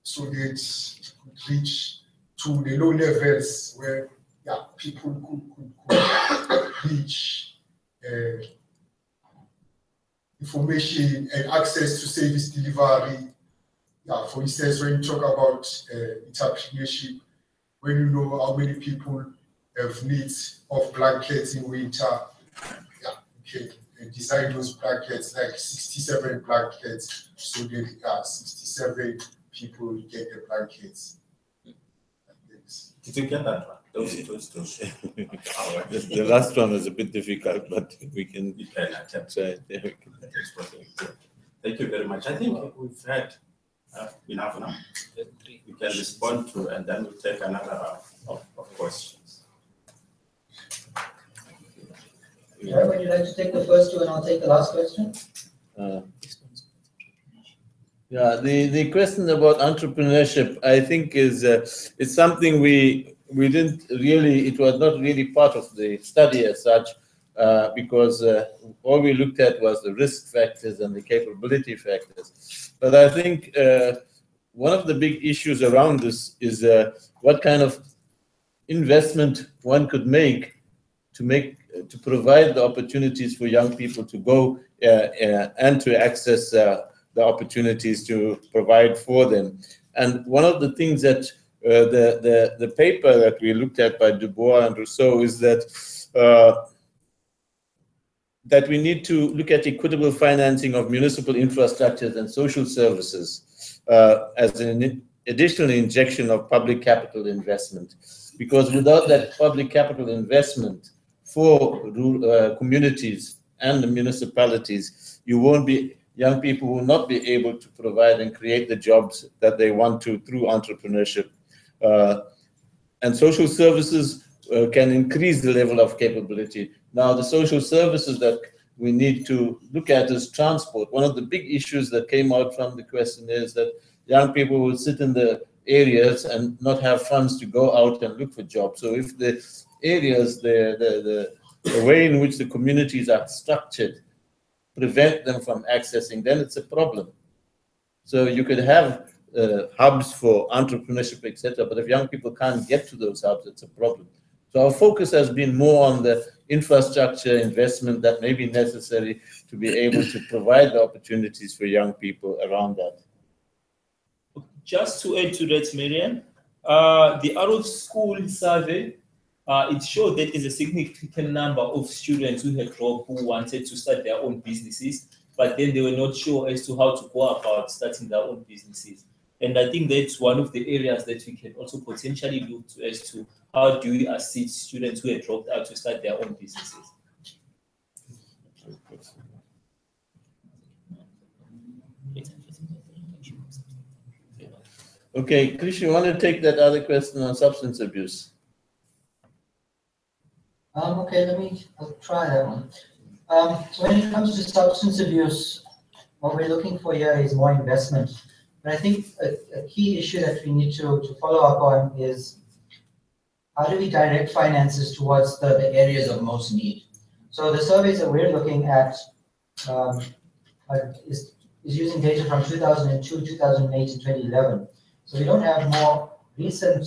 so that it could reach to the low levels where people could reach information and access to service delivery. Yeah, for instance, when you talk about entrepreneurship, when you know how many people have needs of blankets in winter, you can design those blankets, like 67 blankets, so that 67 people get the blankets. Did you get that one? Those two. The last one was a bit difficult, but you can attempt. try. Thank you very much. I think we've had enough now. We can respond to, and then we'll take another round of questions. Would you like to take the first two and I'll take the last question? Yeah, the question about entrepreneurship, I think, is it's something we didn't really, it was not really part of the study as such, because all we looked at was the risk factors and the capability factors. But I think one of the big issues around this is what kind of investment one could make to provide the opportunities for young people to go and to access the opportunities to provide for them. And one of the things that the paper that we looked at by Dubois and Rousseau is that that we need to look at equitable financing of municipal infrastructures and social services as an additional injection of public capital investment. Because without that public capital investment for communities and the municipalities, young people will not be able to provide and create the jobs that they want to through entrepreneurship. And social services can increase the level of capability. Now, the social services that we need to look at is transport. One of the big issues that came out from the question is that young people will sit in the areas and not have funds to go out and look for jobs. So if the areas, the way in which the communities are structured prevent them from accessing, then it's a problem. So you could have hubs for entrepreneurship, etc., but if young people can't get to those hubs, it's a problem. So our focus has been more on the infrastructure investment that may be necessary to be able to provide the opportunities for young people around that. Just to add to that, Marian, the out of school survey, it showed that there's a significant number of students who had dropped who wanted to start their own businesses, but then they were not sure as to how to go about starting their own businesses. And I think that's one of the areas that we can also potentially look to as to how do we assist students who have dropped out to start their own businesses. Okay, Krish, you want to take that other question on substance abuse? Okay, I'll try that one. So when it comes to substance abuse, what we're looking for here is more investment. But I think a key issue that we need to follow up on is how do we direct finances towards the areas of most need? So the surveys that we're looking at is using data from 2002, 2008, and 2011. So we don't have more recent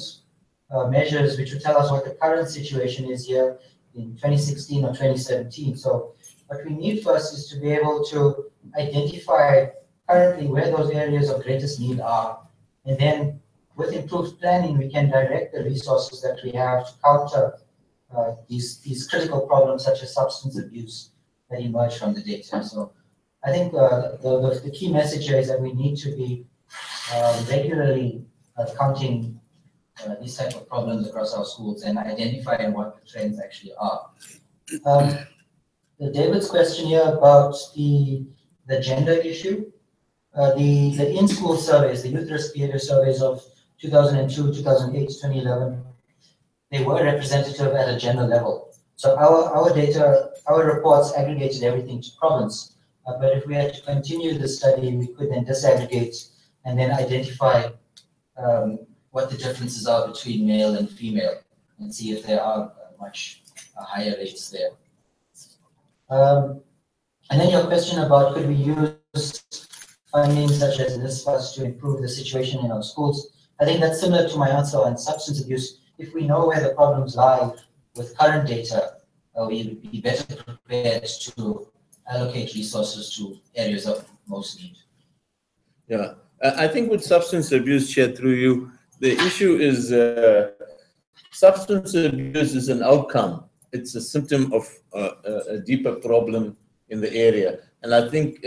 measures which would tell us what the current situation is here in 2016 or 2017. So what we need first is to be able to identify currently where those areas of greatest need are. And then with improved planning, we can direct the resources that we have to counter these critical problems such as substance abuse that emerge from the data. So I think the key message here is that we need to be regularly counting these type of problems across our schools and identifying what the trends actually are. David's question here about the gender issue, the in-school surveys, the youth risk behavior surveys of 2002, 2008, 2011, they were representative at a gender level. So our data, our reports aggregated everything to province. But if we had to continue the study, we could then disaggregate and then identify what the differences are between male and female and see if there are much higher rates there. And then your question about could we use funding such as this funds to improve the situation in our schools? I think that's similar to my answer on substance abuse. If we know where the problems lie with current data, we would be better prepared to allocate resources to areas of most need. Yeah, I think with substance abuse, Chair, through you, the issue is substance abuse is an outcome. It's a symptom of a deeper problem in the area. And I think,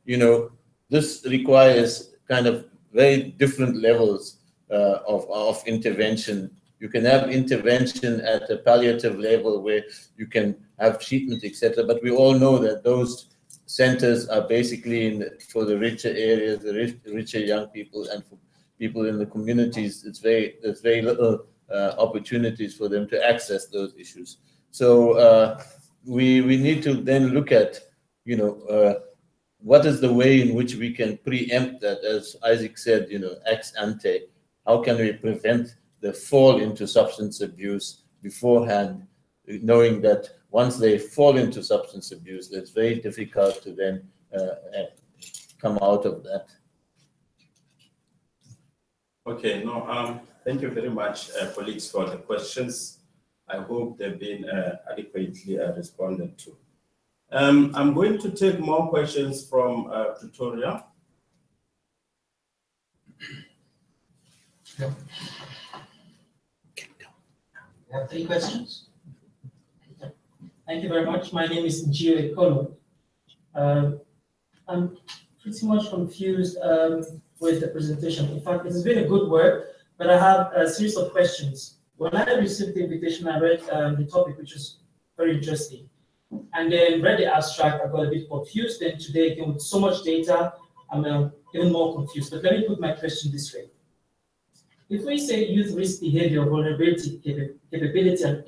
you know, this requires kind of very different levels of intervention. You can have intervention at a palliative level where you can have treatment, etc. But we all know that those centers are basically for the richer areas, the richer young people, and for people in the communities. There's very little opportunities for them to access those issues. So we need to then look at, you know, what is the way in which we can preempt that, as Isaac said, you know, ex ante. How can we prevent the fall into substance abuse beforehand, knowing that once they fall into substance abuse, it's very difficult to then come out of that. Okay, no, thank you very much, colleagues, for the questions. I hope they've been adequately responded to. I'm going to take more questions from Pretoria. Yeah. We have 3 questions. Thank you very much. My name is Gio Ekolo. I'm pretty much confused with the presentation. In fact, it has been a good work, but I have a series of questions. When I received the invitation, I read the topic, which was very interesting. And then read the abstract, I got a bit confused. Then today, again, with so much data, I'm even more confused. But let me put my question this way. If we say youth risk behavior, vulnerability, capability, and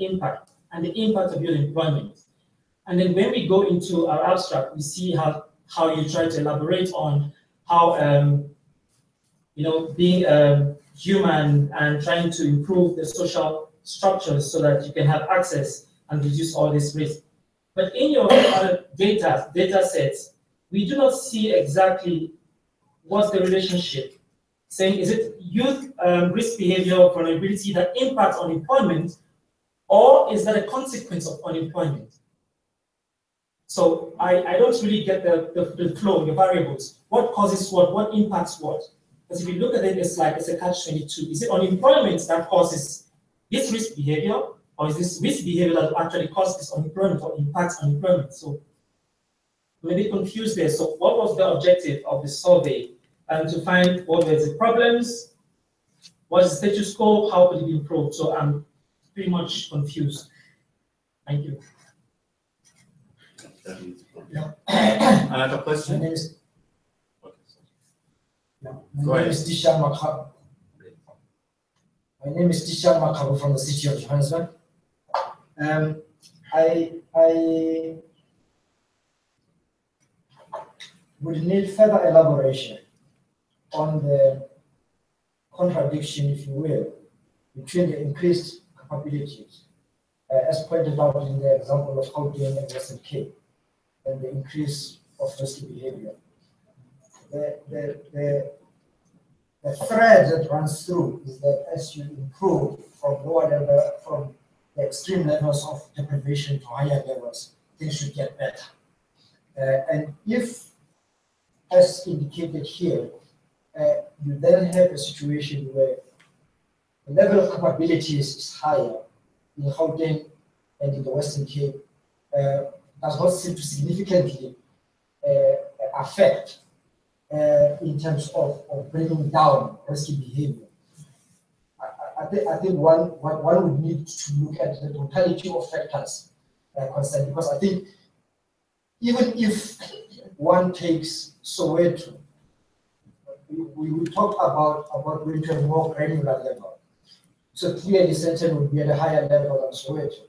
the impact of youth employment, and then when we go into our abstract, we see how you try to elaborate on how you know, being human and trying to improve the social structures so that you can have access and reduce all this risk. But in your other data sets, we do not see exactly what's the relationship. Saying, is it youth risk behavior, vulnerability that impacts on employment, or is that a consequence of unemployment? So I don't really get the flow, the variables. What causes what impacts what? Because if you look at it, it's like it's a catch-22. Is it unemployment that causes this risk behavior, or is this risk behavior that actually causes unemployment or impacts unemployment? So we're a bit confused there. So what was the objective of the survey? To find what were the problems, what is the status quo, how could it be improved? So I'm pretty much confused. Thank you. Yeah. Another question? My name is, Go my name ahead. is Dishan Makhabu. My name is Dishan Makhabu from the city of Johannesburg. I would need further elaboration on the contradiction, if you will, between the increased capabilities, as pointed out in the example of Gauteng and Western Cape, and the increase of risky behavior. The thread that runs through is that as you improve from lower level, from the extreme levels of deprivation to higher levels, things should get better. And if, as indicated here, you then have a situation where the level of capabilities is higher in Gauteng and in the Western Cape, does not seem to significantly affect in terms of bringing down risky behavior. I think one would need to look at the totality of factors concerned, because I think even if one takes Soweto, we talk about going to a more granular level. So clearly, Sandton would be at a higher level than Soweto.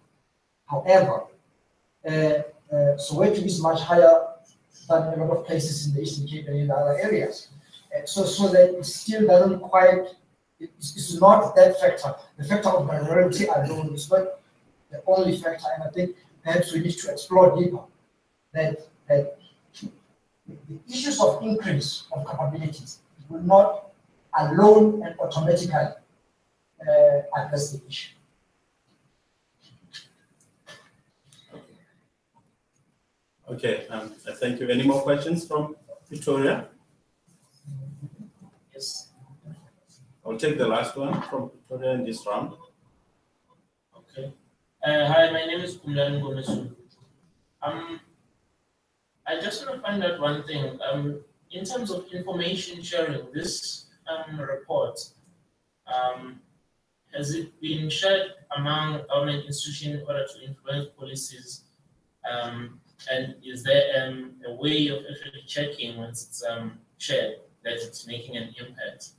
However, Soweto is much higher than a lot of places in the Eastern Cape and in the other areas. So that it still doesn't quite, it's not that factor. The factor of minority alone is not the only factor, and I think perhaps we need to explore deeper that the issues of increase of capabilities will not alone and automatically address the issue. Okay, thank you. Any more questions from Victoria? Yes. I'll take the last one from Victoria in this round. Okay. Hi, my name is Kumlan Gomesu. I just want to find out one thing. In terms of information sharing, this report, has it been shared among government institutions in order to influence policies? And is there a way of actually checking once it's shared that it's making an impact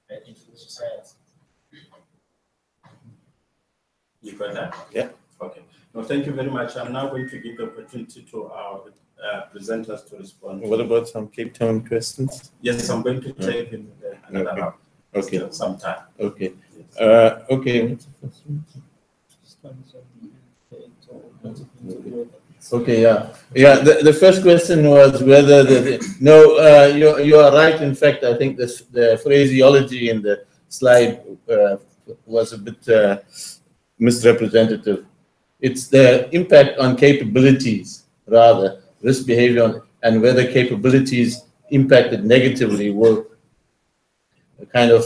back into the society? You got that? Yeah. Okay. No, thank you very much. I'm now going to give the opportunity to our presenters to respond. What about some Cape Town questions? Yes, I'm going to take in another round. Okay. Still some time. Okay. Okay. Okay, yeah. The first question was whether you are right. In fact, I think the phraseology in the slide was a bit misrepresentative. It's the impact on capabilities, rather, risk behavior, and whether capabilities impacted negatively will kind of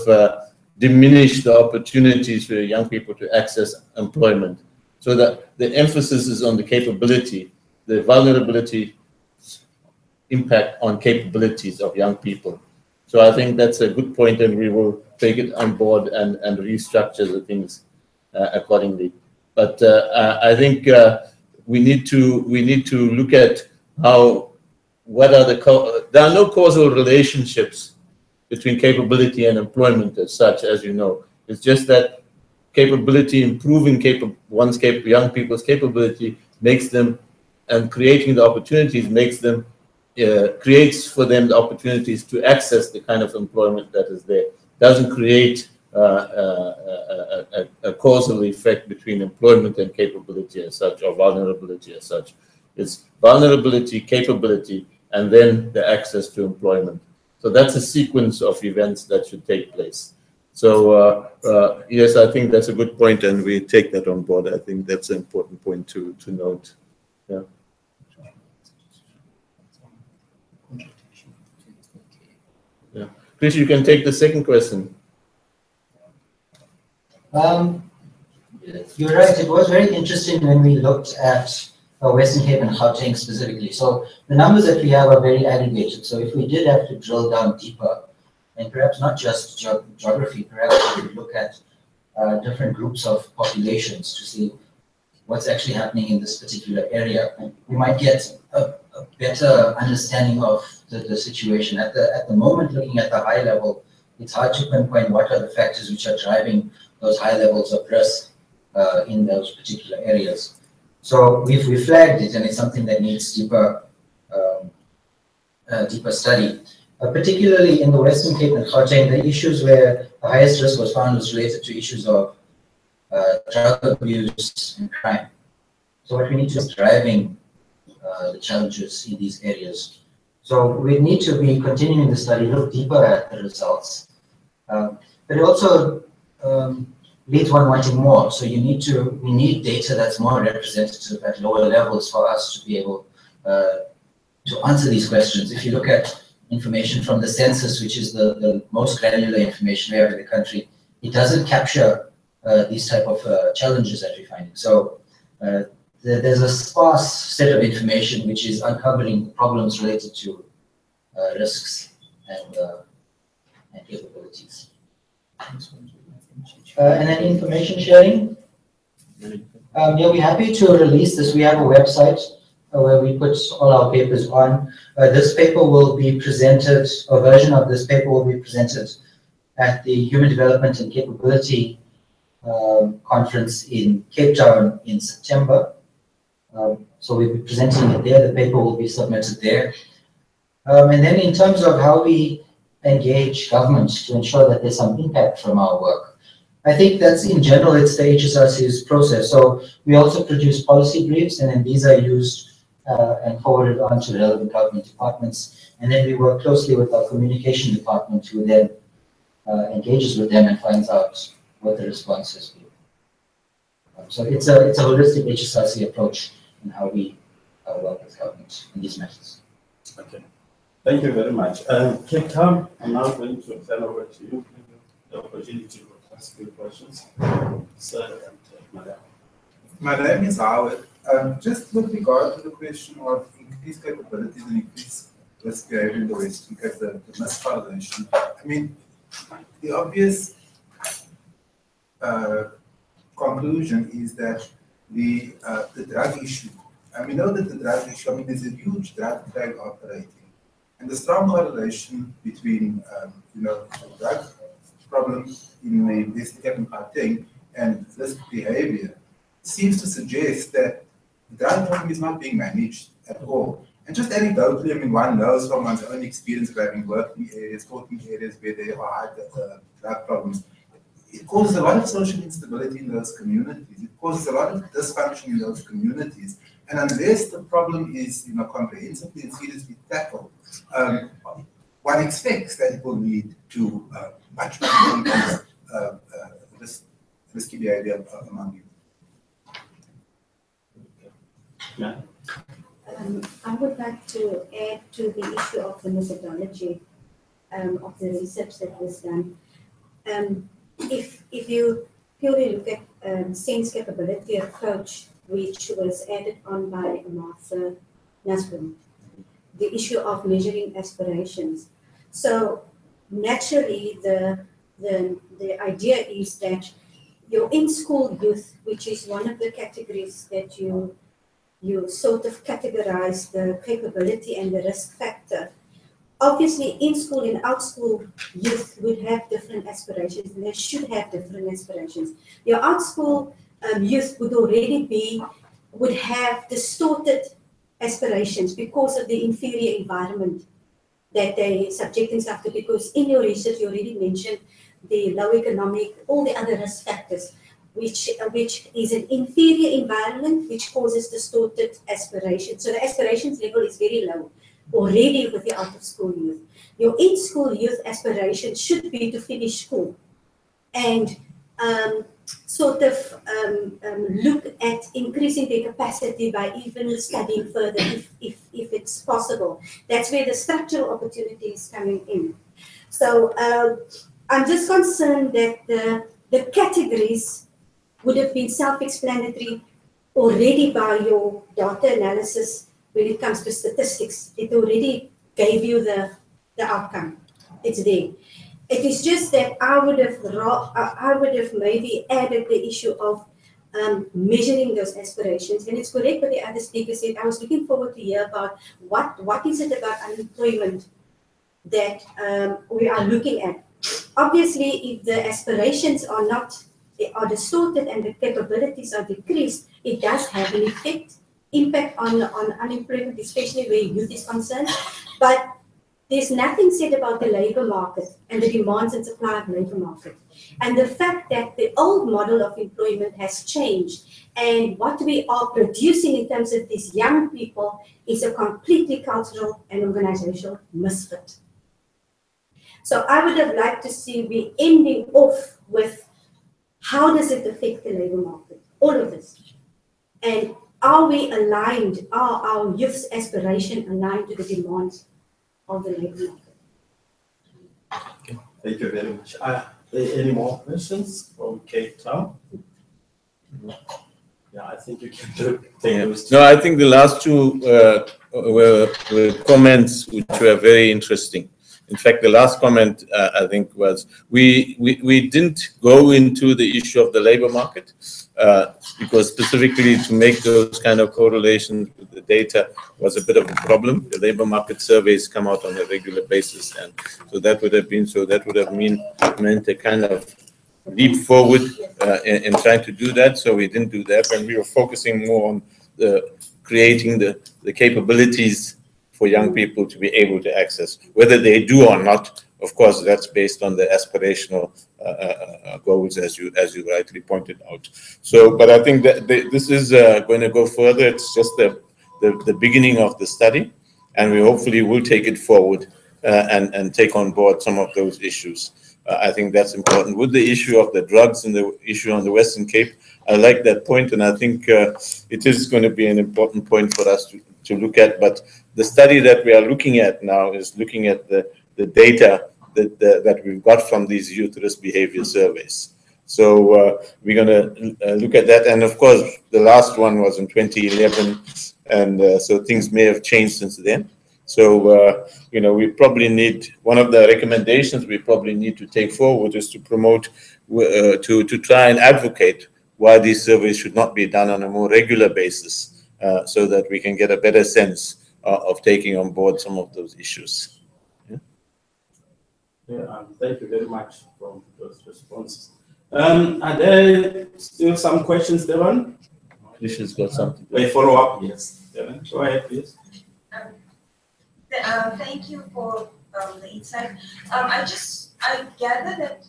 diminish the opportunities for young people to access employment. So that the emphasis is on the capability, the vulnerability impact on capabilities of young people. So I think that's a good point, and we will take it on board and restructure the things accordingly. But I think we need to look at there are no causal relationships between capability and employment as such, as you know. It's just that capability, improving young people's capability makes them, and creating the opportunities makes them, creates for them the opportunities to access the kind of employment that is there. Doesn't create a causal effect between employment and capability as such, or vulnerability as such. It's vulnerability, capability, and then the access to employment. So that's a sequence of events that should take place. So yes, I think that's a good point, and we take that on board. I think that's an important point to note. Yeah. Yeah. Chris, you can take the second question. You're right. It was very interesting when we looked at Western Cape and Gauteng specifically. So the numbers that we have are very aggregated. So if we did have to drill down deeper, and perhaps not just geography, perhaps we could look at different groups of populations to see what's actually happening in this particular area, we might get a better understanding of the situation. At the moment, looking at the high level, it's hard to pinpoint what are the factors which are driving those high levels of risk in those particular areas. So we've flagged it, and it's something that needs deeper study. Particularly in the Western Cape and Gauteng, the issues where the highest risk was found was related to issues of drug abuse and crime. So what we need to is driving the challenges in these areas. So we need to be continuing the study, look deeper at the results. But it also leads one wanting more. So we need data that's more representative at lower levels for us to be able to answer these questions. If you look at information from the census, which is the most granular information we have in the country, it doesn't capture these type of challenges that we're finding. So there's a sparse set of information which is uncovering problems related to risks and capabilities. And then information sharing. Yeah, we're happy to release this. We have a website where we put all our papers on. This paper will be presented, a version of this paper will be presented at the Human Development and Capability Conference in Cape Town in September. So we'll be presenting it there. The paper will be submitted there. And then in terms of how we engage government to ensure that there's some impact from our work, I think that's in general, it's the HSRC's process. So we also produce policy briefs, and then these are used and forwarded on to relevant government departments. And then we work closely with our communication department, who then engages with them and finds out what the response has been. So it's a holistic HSRC approach in how we work with government in these matters. Okay, thank you very much. Cape Town, I'm now going to turn over to you the opportunity to ask your questions. Sir and Madam. My name is Howard. Just with regard to the question of increased capabilities and increased risk behavior in the West, because the miscorrelation, I mean, the obvious conclusion is that the drug issue, and we know that the drug issue, I mean, there's a huge drug trade operating, and the strong correlation between, the drug problem in the Western Cape and Gauteng and risk behavior seems to suggest that the drug problem is not being managed at all. And just anecdotally, I mean, one knows from one's own experience of having worked in areas, taught in areas where there are drug problems, it causes a lot of social instability in those communities. It causes a lot of dysfunction in those communities. And unless the problem is, comprehensively and seriously tackled, one expects that it will lead to much more increased risky behavior among youth. Yeah. I would like to add to the issue of the methodology of the research that was done. If you purely look at sense capability approach, which was added on by Martha Nussbaum, the issue of measuring aspirations. So naturally, the idea is that your in-school youth, which is one of the categories that you sort of categorize the capability and the risk factor. Obviously, in-school and out-school youth would have different aspirations, and they should have different aspirations. Your out-school youth would have distorted aspirations because of the inferior environment that they subject themselves to, because in your research you already mentioned the low economic, all the other risk factors, which is an inferior environment which causes distorted aspirations. So the aspirations level is very low already with the out-of-school youth. Your in-school youth aspiration should be to finish school and look at increasing their capacity by even studying further if it's possible. That's where the structural opportunity is coming in. So I'm just concerned that the categories would have been self-explanatory already by your data analysis when it comes to statistics. It already gave you the outcome. It's there. It is just that I would have maybe added the issue of measuring those aspirations. And it's correct what the other speaker said. I was looking forward to hear about what is it about unemployment that we are looking at. Obviously, if the aspirations are distorted and the capabilities are decreased, it does have an impact on unemployment, especially where youth is concerned. But there's nothing said about the labor market and the demands and supply of labor market. And the fact that the old model of employment has changed and what we are producing in terms of these young people is a completely cultural and organizational misfit. So I would have liked to see we ending off with how does it affect the labor market? All of this. And are we aligned, are our youth's aspiration aligned to the demands of the labor market? Okay. Thank you very much. Any more questions from Cape Town? Yeah, I think you can take those two. No, I think the last two were comments which were very interesting. In fact, the last comment I think was we didn't go into the issue of the labor market because specifically to make those kind of correlations with the data was a bit of a problem. The labor market surveys come out on a regular basis, and so that would have meant a kind of leap forward in trying to do that. So we didn't do that, and we were focusing more on creating the capabilities for young people to be able to access. Whether they do or not, of course, that's based on the aspirational goals, as you rightly pointed out. So, but I think that this is going to go further. It's just the beginning of the study, and we hopefully will take it forward and take on board some of those issues. I think that's important. With the issue of the drugs and the issue on the Western Cape, I like that point, and I think it is going to be an important point for us to look at. But the study that we are looking at now is looking at the data that we've got from these youth risk behavior surveys. So we're going to look at that. And of course, the last one was in 2011, and so things may have changed since then. So, we probably need, one of the recommendations we probably need to take forward is to promote, to try and advocate why these surveys should not be done on a more regular basis, so that we can get a better sense of taking on board some of those issues. Thank you very much for those responses. Are there still some questions, Devon? Alicia's got something. Wait, follow up, yes. Devon, go ahead, please. Thank you for the insight. I gather that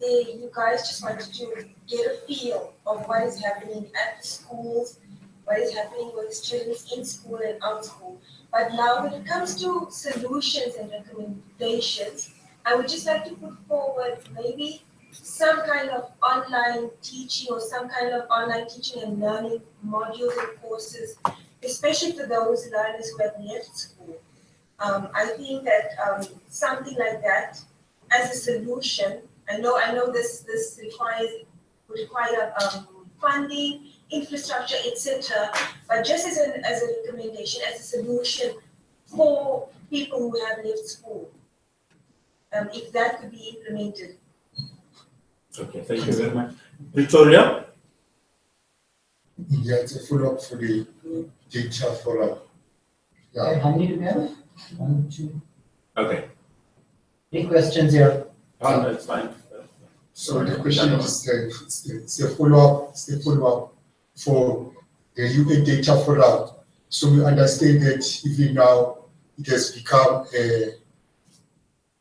you guys just wanted to get a feel of what is happening at the schools, what is happening with students in school and out of school. But now when it comes to solutions and recommendations, I would just like to put forward maybe some kind of online teaching or some kind of online teaching and learning modules and courses, especially for those learners who have left school. I think that something like that as a solution. I know this would require funding, infrastructure, etc. But just as a recommendation, as a solution for people who have left school, if that could be implemented. Okay, thank you very much. Victoria? Yeah, it's a follow-up for the data follow-up. Yeah. How many do we have? 1, 2. Okay. 3 questions here. Oh, no, it's fine. So the question is, it's a follow-up for the UN data follow-up. So we understand that even now it has become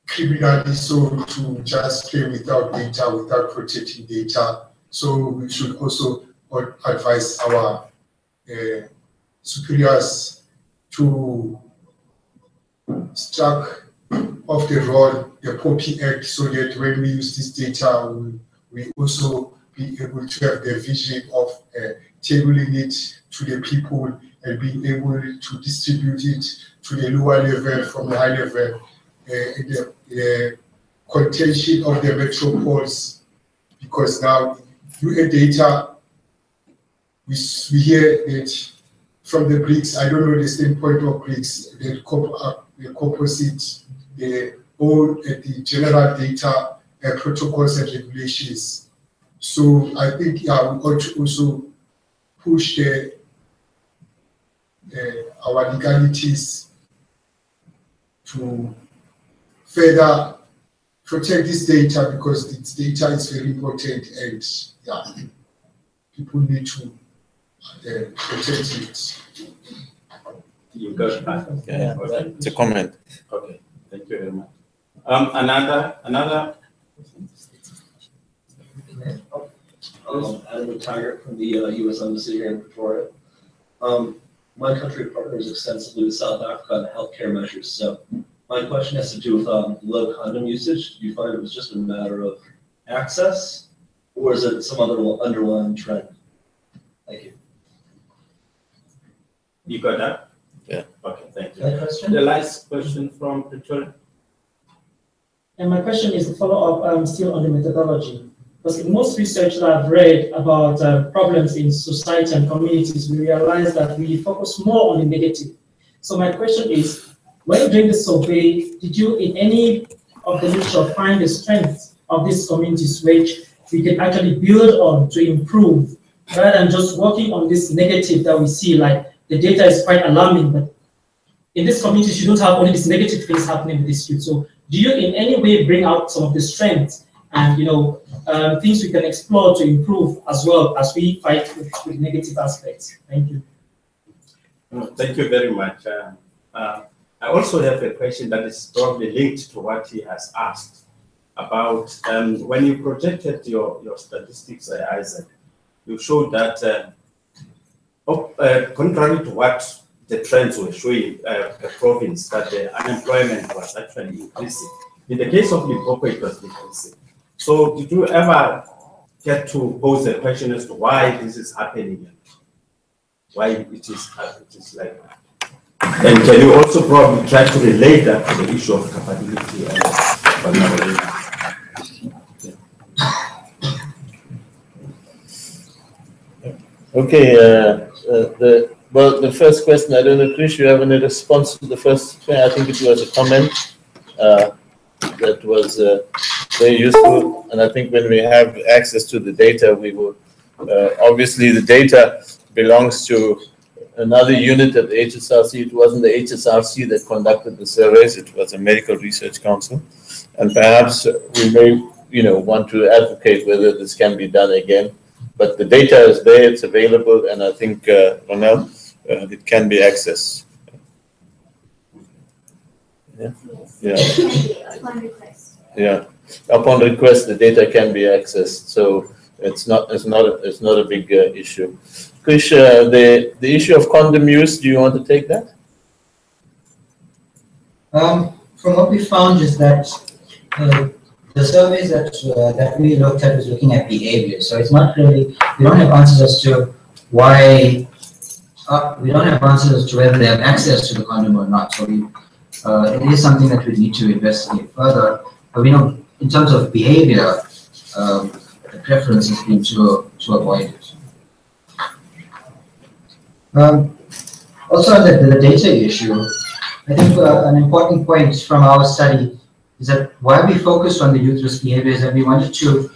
criminally so to just play without data, without protecting data. So we should also advise our superiors to struck off the road the POPI Act, so that when we use this data, we also be able to have the vision of tabling it to the people and being able to distribute it to the lower level from the high level. contention of the metropoles, because now UN data, we hear that from the BRICS, I don't know the standpoint of BRICS, the composite, the general data protocols and regulations. So I think we ought to also push our legalities to further protect this data, because this data is very important, and people need to protect it. You got that? Yeah, it's a comment. Okay, thank you very much. Another. Adam Taggart from the U.S. Embassy here in Pretoria. My country partners extensively with South Africa on healthcare measures. So my question has to do with low condom usage. Do you find it was just a matter of access, or is it some other underlying trend? Thank you. You got that? Yeah. Okay, thank you. That question? The last question from Pretoria. And my question is to follow up still on the methodology. Because in most research that I've read about problems in society and communities, we realize that we focus more on the negative. So my question is, when doing the survey, did you in any of the literature find the strengths of these communities which we can actually build on to improve, rather than just working on this negative that we see, like the data is quite alarming, but in these communities, you don't have only these negative things happening with these youth. So do you in any way bring out some of the strengths and things we can explore to improve as well as we fight with negative aspects? Thank you. Thank you very much. I also have a question that is probably linked to what he has asked about when you projected your statistics, Isaac, you showed that contrary to what the trends were showing, a province, that the unemployment was actually increasing. In the case of Limpopo, it was decreasing. So did you ever get to pose the question as to why this is happening and why it is like that? And can you also probably try to relate that to the issue of capability and vulnerability? Okay, the first question, I don't know, Krish, you have any response to the first thing? I think it was a comment that was very useful. And I think when we have access to the data, we will, obviously the data belongs to another unit at the HSRC. It wasn't the HSRC that conducted the surveys, it was a medical research council. And perhaps we may, want to advocate whether this can be done again. But the data is there, it's available, and I think, Ronel, it can be accessed. Yeah. Yeah. Upon request. Yeah. Upon request, the data can be accessed, so it's not a big issue. Krish, the issue of condom use, do you want to take that? From what we found is that the surveys that we looked at was looking at behavior. So it's not really, we don't have answers as to why, we don't have answers as to whether they have access to the condom or not. So it is something that we need to investigate further. But we know in terms of behavior, the preference has been to avoid it. Also on the data issue, I think an important point from our study is that why we focused on the youth risk behavior is that we wanted to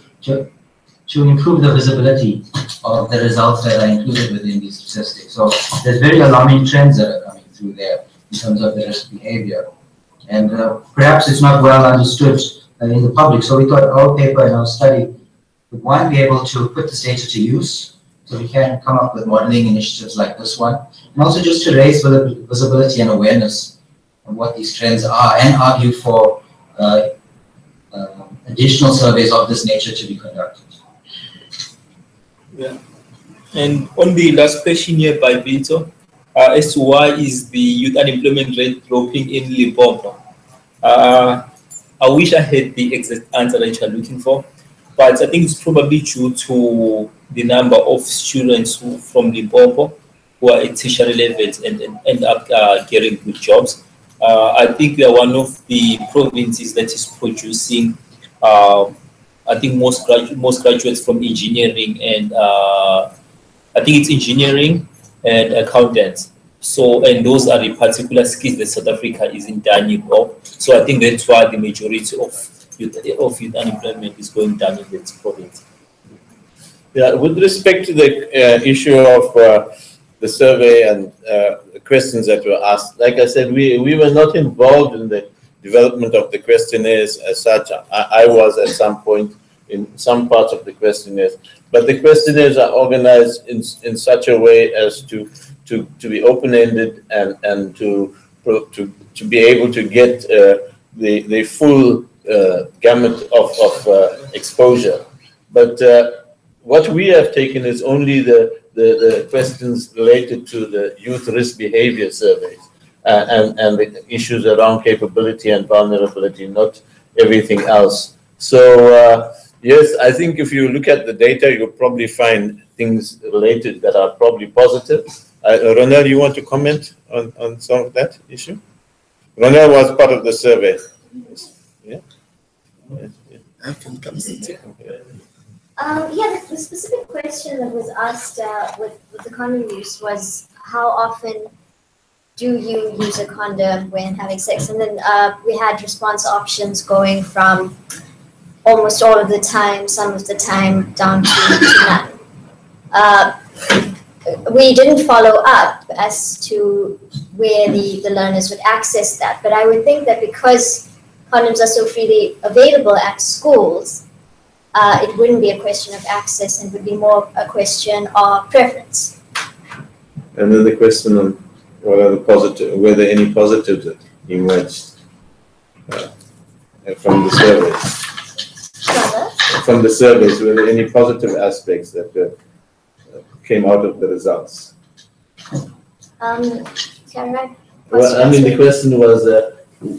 improve the visibility of the results that are included within these statistics. So there's very alarming trends that are coming through there in terms of the risk behavior. And perhaps it's not well understood in the public. So we thought our paper and our study would, one, be able to put this data to use, so we can come up with modeling initiatives like this one, and also just to raise visibility and awareness of what these trends are and argue for additional surveys of this nature to be conducted. Yeah. And on the last question here by Vito, as to why is the youth unemployment rate dropping in Limpopo? I wish I had the exact answer that you're looking for, but I think it's probably due to the number of students from Limpopo who are at tertiary levels and end up getting good jobs. I think we are one of the provinces that is producing I think most graduates from engineering and I think it's engineering and accountants. So, and those are the particular skills that South Africa is in dying of. So I think that's why the majority of youth unemployment is going down in that province. Yeah, with respect to the issue of the survey and the questions that were asked, like I said, we were not involved in the development of the questionnaires as such. I was at some point in some parts of the questionnaires, but the questionnaires are organized in such a way as to be open-ended and to be able to get the full gamut of exposure. But what we have taken is only the questions related to the youth risk behavior surveys and the issues around capability and vulnerability, not everything else. So yes, I think if you look at the data, you'll probably find things related that are probably positive. Ronel, you want to comment on some of that issue? Ronel was part of the survey. Yeah. I can come yeah, the specific question that was asked with the condom use was how often do you use a condom when having sex? And then we had response options going from almost all of the time, some of the time, down to none. We didn't follow up as to where the learners would access that, but I would think that because condoms are so freely available at schools, it wouldn't be a question of access and would be more a question of preference. And then the question on what are the positive, were there any positives that emerged from the surveys? From the surveys, were there any positive aspects that came out of the results? Well, I mean, the question was,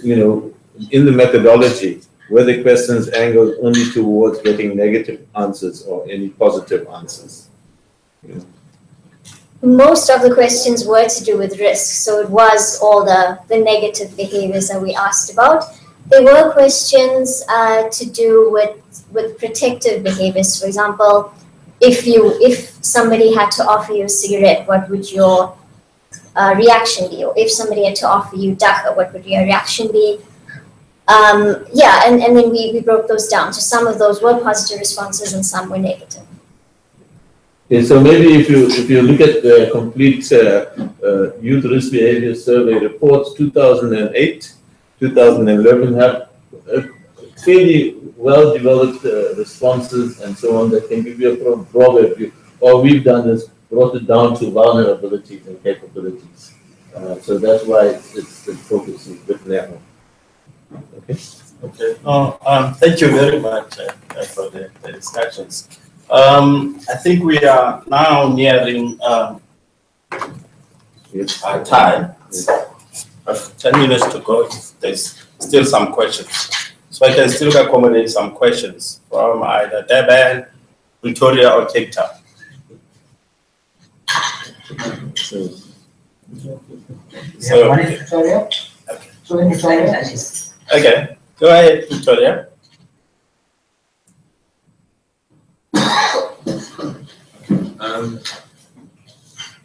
you know, in the methodology, were the questions angled only towards getting negative answers or any positive answers? You know? Most of the questions were to do with risk, so it was all the negative behaviors that we asked about. There were questions to do with protective behaviors. For example, if somebody had to offer you a cigarette, what would your reaction be? Or if somebody had to offer you dagga, what would your reaction be? Yeah, and then we broke those down. So some of those were positive responses and some were negative. Okay, so maybe if you look at the complete youth risk behavior survey reports, 2008, 2011 have fairly well-developed responses and so on that can give you a broader view. All we've done is brought it down to vulnerabilities and capabilities. So that's why the focus is a bit narrow. Okay. Okay. Thank you very much for the discussions. I think we are now nearing our time. 10 minutes to go. There's still some questions. So I can still accommodate some questions from either Durban, Pretoria, or Cape Town. So, one in Pretoria? Okay. Two in Pretoria? Okay, go ahead, Pretoria.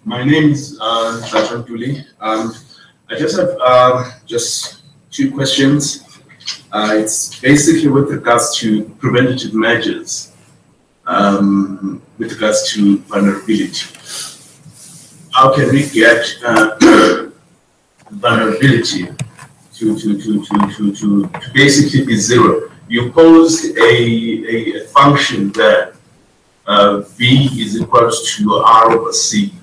My name is Rajan Tuli. I just have just two questions. It's basically with regards to preventative measures, with regards to vulnerability. How can we get vulnerability to basically be zero? You posed a function there. V is equal to R over C.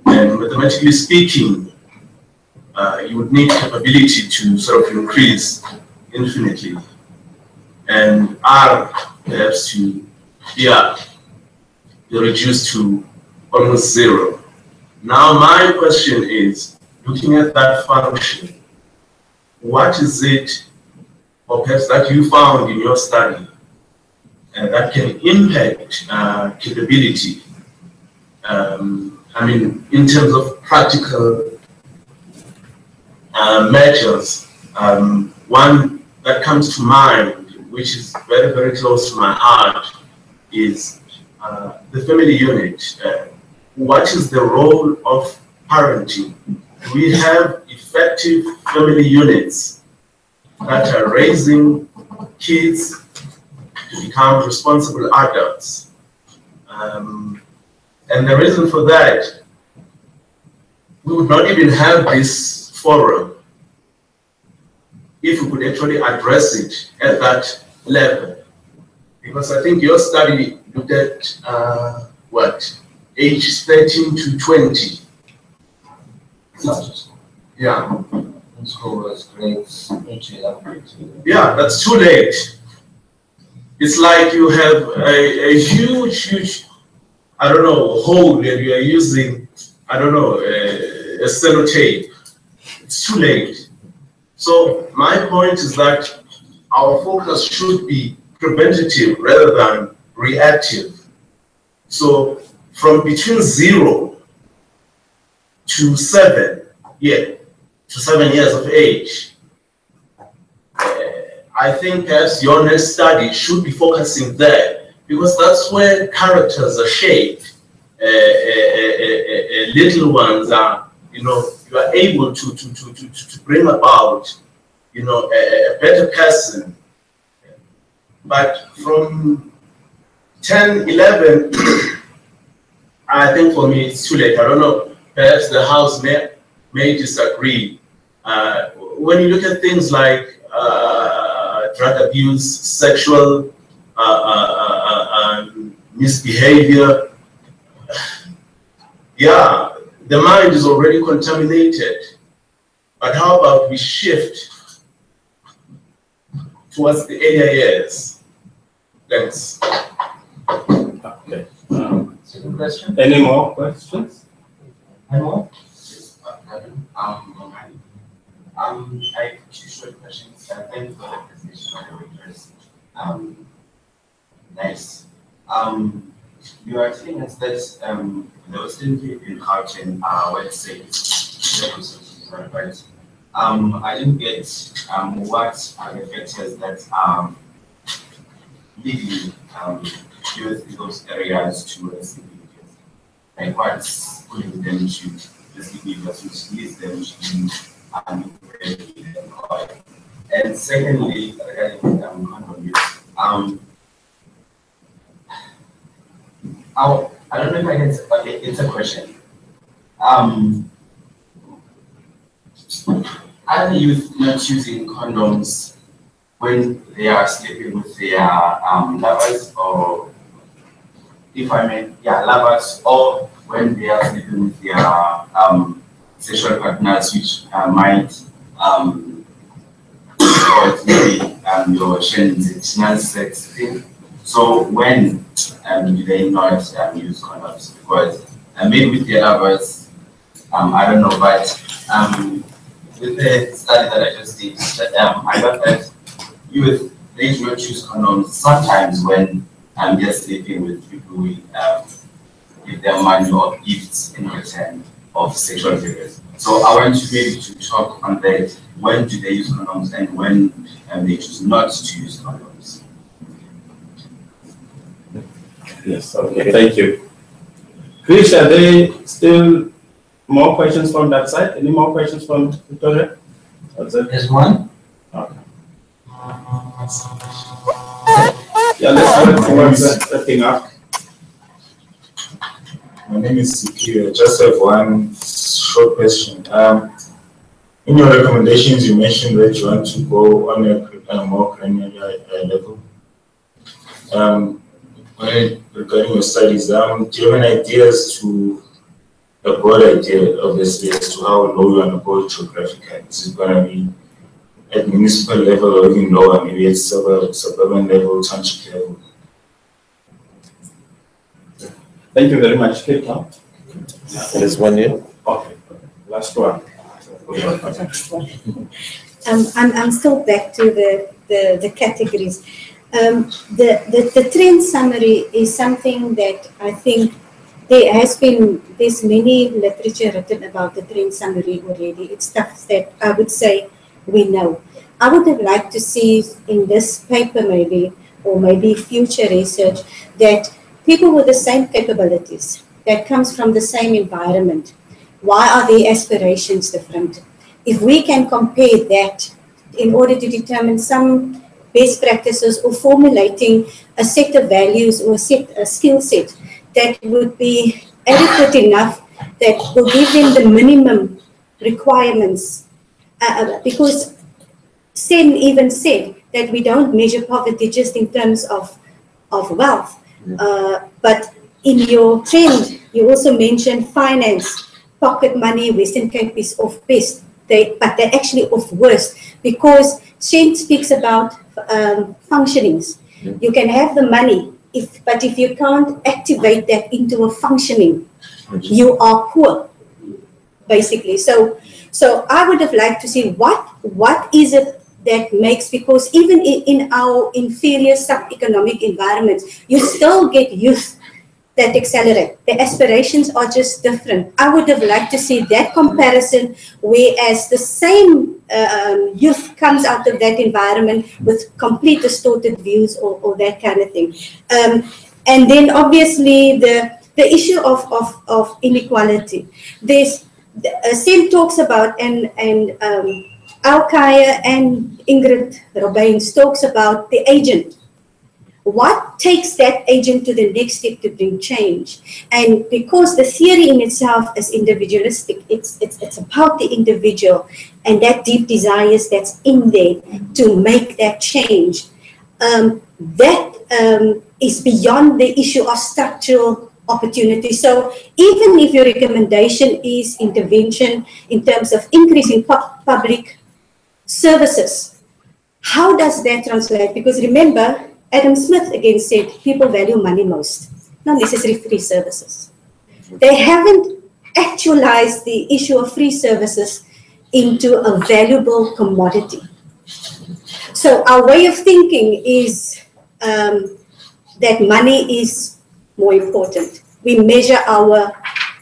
And mathematically speaking, you would need capability to sort of increase infinitely. And R perhaps to be reduced to almost zero. Now my question is, looking at that function, what is it, or perhaps that you found in your study, that can impact capability? I mean, in terms of practical measures, one that comes to mind which is very, very close to my heart, is the family unit. What is the role of parenting? Do we have effective family units that are raising kids to become responsible adults? And the reason for that, we would not even have this forum if we could actually address it at that level. Because I think your study looked at what, age 13 to 20. Yeah. School was grades 8 to 11. Yeah, that's too late. It's like you have a huge, I don't know, hole that you are using, I don't know, a sellotape. It's too late. So my point is that our focus should be preventative rather than reactive. So from between 0 to 7, to 7 years of age, I think perhaps your next study should be focusing there, because that's where characters are shaped. Little ones are, you are able to bring about, a better person. But from 10, 11, I think for me it's too late. I don't know, perhaps the House may disagree. When you look at things like drug abuse, sexual misbehavior, yeah, the mind is already contaminated. But how about we shift towards the earlier years? Thanks. Okay. Second question. Any more questions? Any more? I have two short questions. Thank you for the presentation, by the way, first. Nice. You are telling us that the austerity in Gauteng were safe, right? I didn't get what are the factors that are leading youth in those areas to SDPs. Like what's putting them to SDPs, which leads them to be unemployed. And secondly, regarding condom use, I don't know if I can say, okay, it's a question. Are the youth not using condoms when they are sleeping with their lovers, or if I mean, lovers, or when they are sleeping with their sexual partners, which might or maybe your transitional sex thing? So when do they not use condoms? Because maybe with their lovers, I don't know, but with the study that I just did, I got that youth, they do not use condoms sometimes when they're sleeping with people who give them money or gifts in return of sexual favors. So I want you maybe to talk on that. When do they use condoms and when they choose not to use condoms? Yes, okay, thank you. Krish, are there still more questions from that side? Any more questions from Victoria? There's one. Okay. Yeah, let's work towards wrapping up. My name is Sikir. I just have one short question. In your recommendations, you mentioned that you want to go on a more granular level. Regarding your studies, do you have an idea as to a broad idea, obviously, as to how low you want to go geographically? Is it going to be at municipal level or even lower, maybe at suburban level, township level? Thank you very much, Kate. There's one here. Okay, last one. I'm still back to the categories. The trend summary is something that I think there's many literature written about the trend summary already. It's stuff that I would say we know. I would have liked to see in this paper maybe, or maybe future research, that people with the same capabilities, that comes from the same environment, why are their aspirations different? If we can compare that in order to determine some best practices or formulating a set of values or a skill set that would be adequate enough, that will give them the minimum requirements. Because Sen even said that we don't measure poverty just in terms of wealth. But in your trend, you also mentioned finance, pocket money. Western Cape is off best, but they're actually off worst, because Sen speaks about functionings. You can have the money, but if you can't activate that into a functioning, you are poor, basically. So I would have liked to see what is it that makes, because even in our inferior sub-economic environments, you still get youth that accelerate. The aspirations are just different. I would have liked to see that comparison, whereas the same youth comes out of that environment with complete distorted views or that kind of thing. And then obviously the issue of inequality. There's Sim talks about, and Al-Kaya and Ingrid Robains talks about the agent. What takes that agent to the next step to bring change? And because the theory in itself is individualistic, it's about the individual and that deep desires that's in there to make that change. That is beyond the issue of structural opportunity. So even if your recommendation is intervention in terms of increasing public services, how does that translate? Because remember, Adam Smith again said people value money most, not necessarily free services. They haven't actualized the issue of free services into a valuable commodity. So our way of thinking is that money is more important. We measure our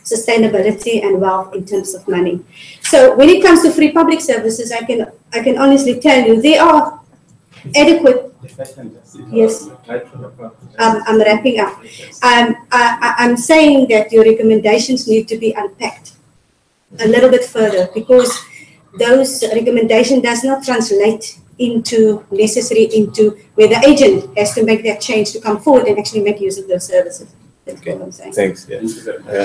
sustainability and wealth in terms of money. So when it comes to free public services, I can honestly tell you they are adequate. Yes, I'm wrapping up. I'm saying that your recommendations need to be unpacked a little bit further, because those recommendations does not translate necessarily into where the agent has to make that change to come forward and actually make use of those services. That's what I'm saying. Thanks. Yeah.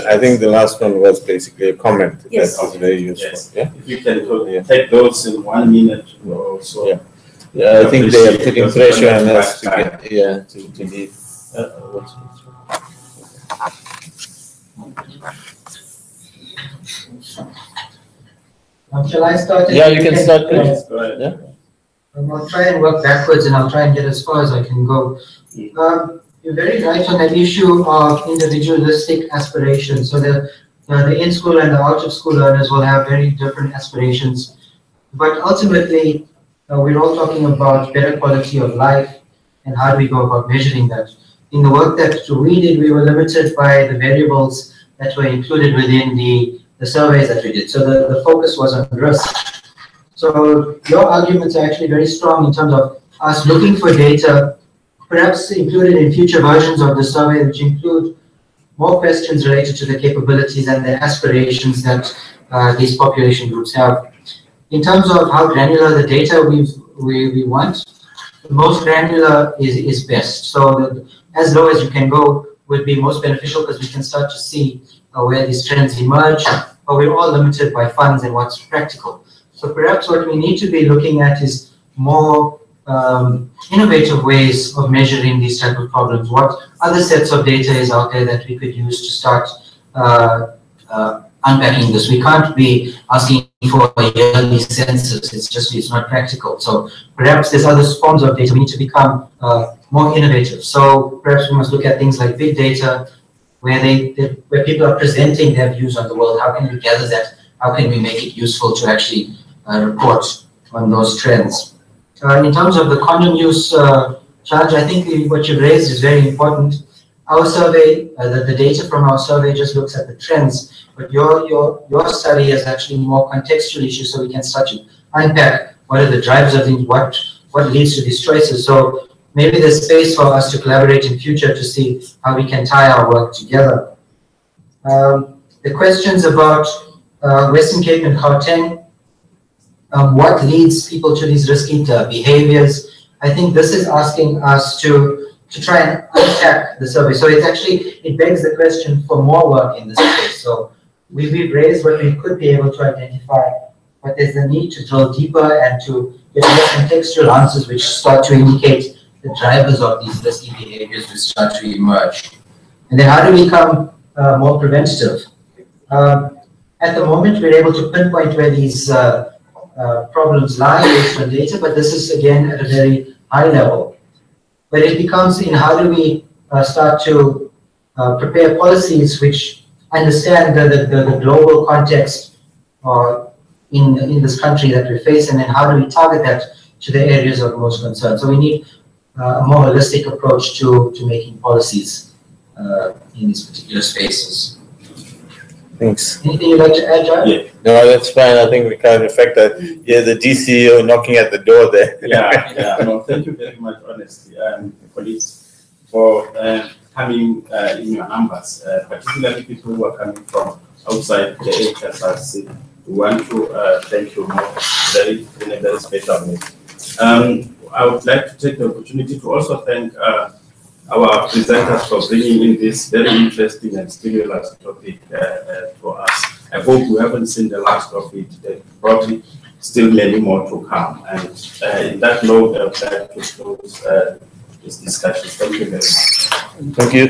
I think the last one was basically a comment. Yes. That was very useful. Yes. Yeah. If you can take those in 1 minute or so. Yeah. Yeah, I think they are putting pressure on us to get, to leave. Shall I start? Yeah, you can start. Go ahead. Yeah. I'll try and work backwards, and I'll try and get as far as I can go. You're very right on that issue of individualistic aspirations. So the in-school and the out-of-school learners will have very different aspirations. But ultimately, we're all talking about better quality of life and how do we go about measuring that. In the work that we did, we were limited by the variables that were included within the surveys that we did. So the focus was on risk. So your arguments are actually very strong in terms of us looking for data, perhaps included in future versions of the survey, which include more questions related to the capabilities and the aspirations that these population groups have. In terms of how granular the data we want, the most granular is best. So as low as you can go would be most beneficial, because we can start to see where these trends emerge, but we're all limited by funds and what's practical. So perhaps what we need to be looking at is more innovative ways of measuring these type of problems. What other sets of data is out there that we could use to start unpacking this? We can't be asking for a yearly census. It's not practical. So perhaps there's other forms of data. We need to become more innovative. So perhaps we must look at things like big data, where people are presenting their views on the world. How can we gather that? How can we make it useful to actually report on those trends? In terms of the condom use charge, I think what you raised is very important. Our survey, the data from our survey just looks at the trends, but your study is actually more contextual issues, so we can start to unpack what are the drivers of things, what leads to these choices. So maybe there's space for us to collaborate in future to see how we can tie our work together. The questions about Western Cape and Gauteng, what leads people to these risky behaviors? I think this is asking us to try and unpack the survey. So it begs the question for more work in this space. So we've raised what we could be able to identify, but there's a need to drill deeper and to get more contextual answers which start to indicate the drivers of these risky behaviors which start to emerge. And then how do we become more preventative? At the moment, we're able to pinpoint where these problems lie based on data, but this is again at a very high level. But it becomes in how do we start to prepare policies which understand the global context in this country that we face, and then how do we target that to the areas of most concern. So we need a more holistic approach to making policies in these particular spaces. Thanks. Anything you'd like to add, John? Yeah. No, that's fine. I think we kind of affect that. Yeah, the DCEO knocking at the door there. Yeah. No, thank you very much, honestly, colleagues, for coming in your numbers, particularly people who are coming from outside the HSRC. We want to thank you more in a very special way. I would like to take the opportunity to also thank our presenters for bringing in this very interesting and stimulus topic for us. I hope we haven't seen the last of it. There's probably still many more to come. And in that note, I would like to close this discussion. Thank you very much. Thank you.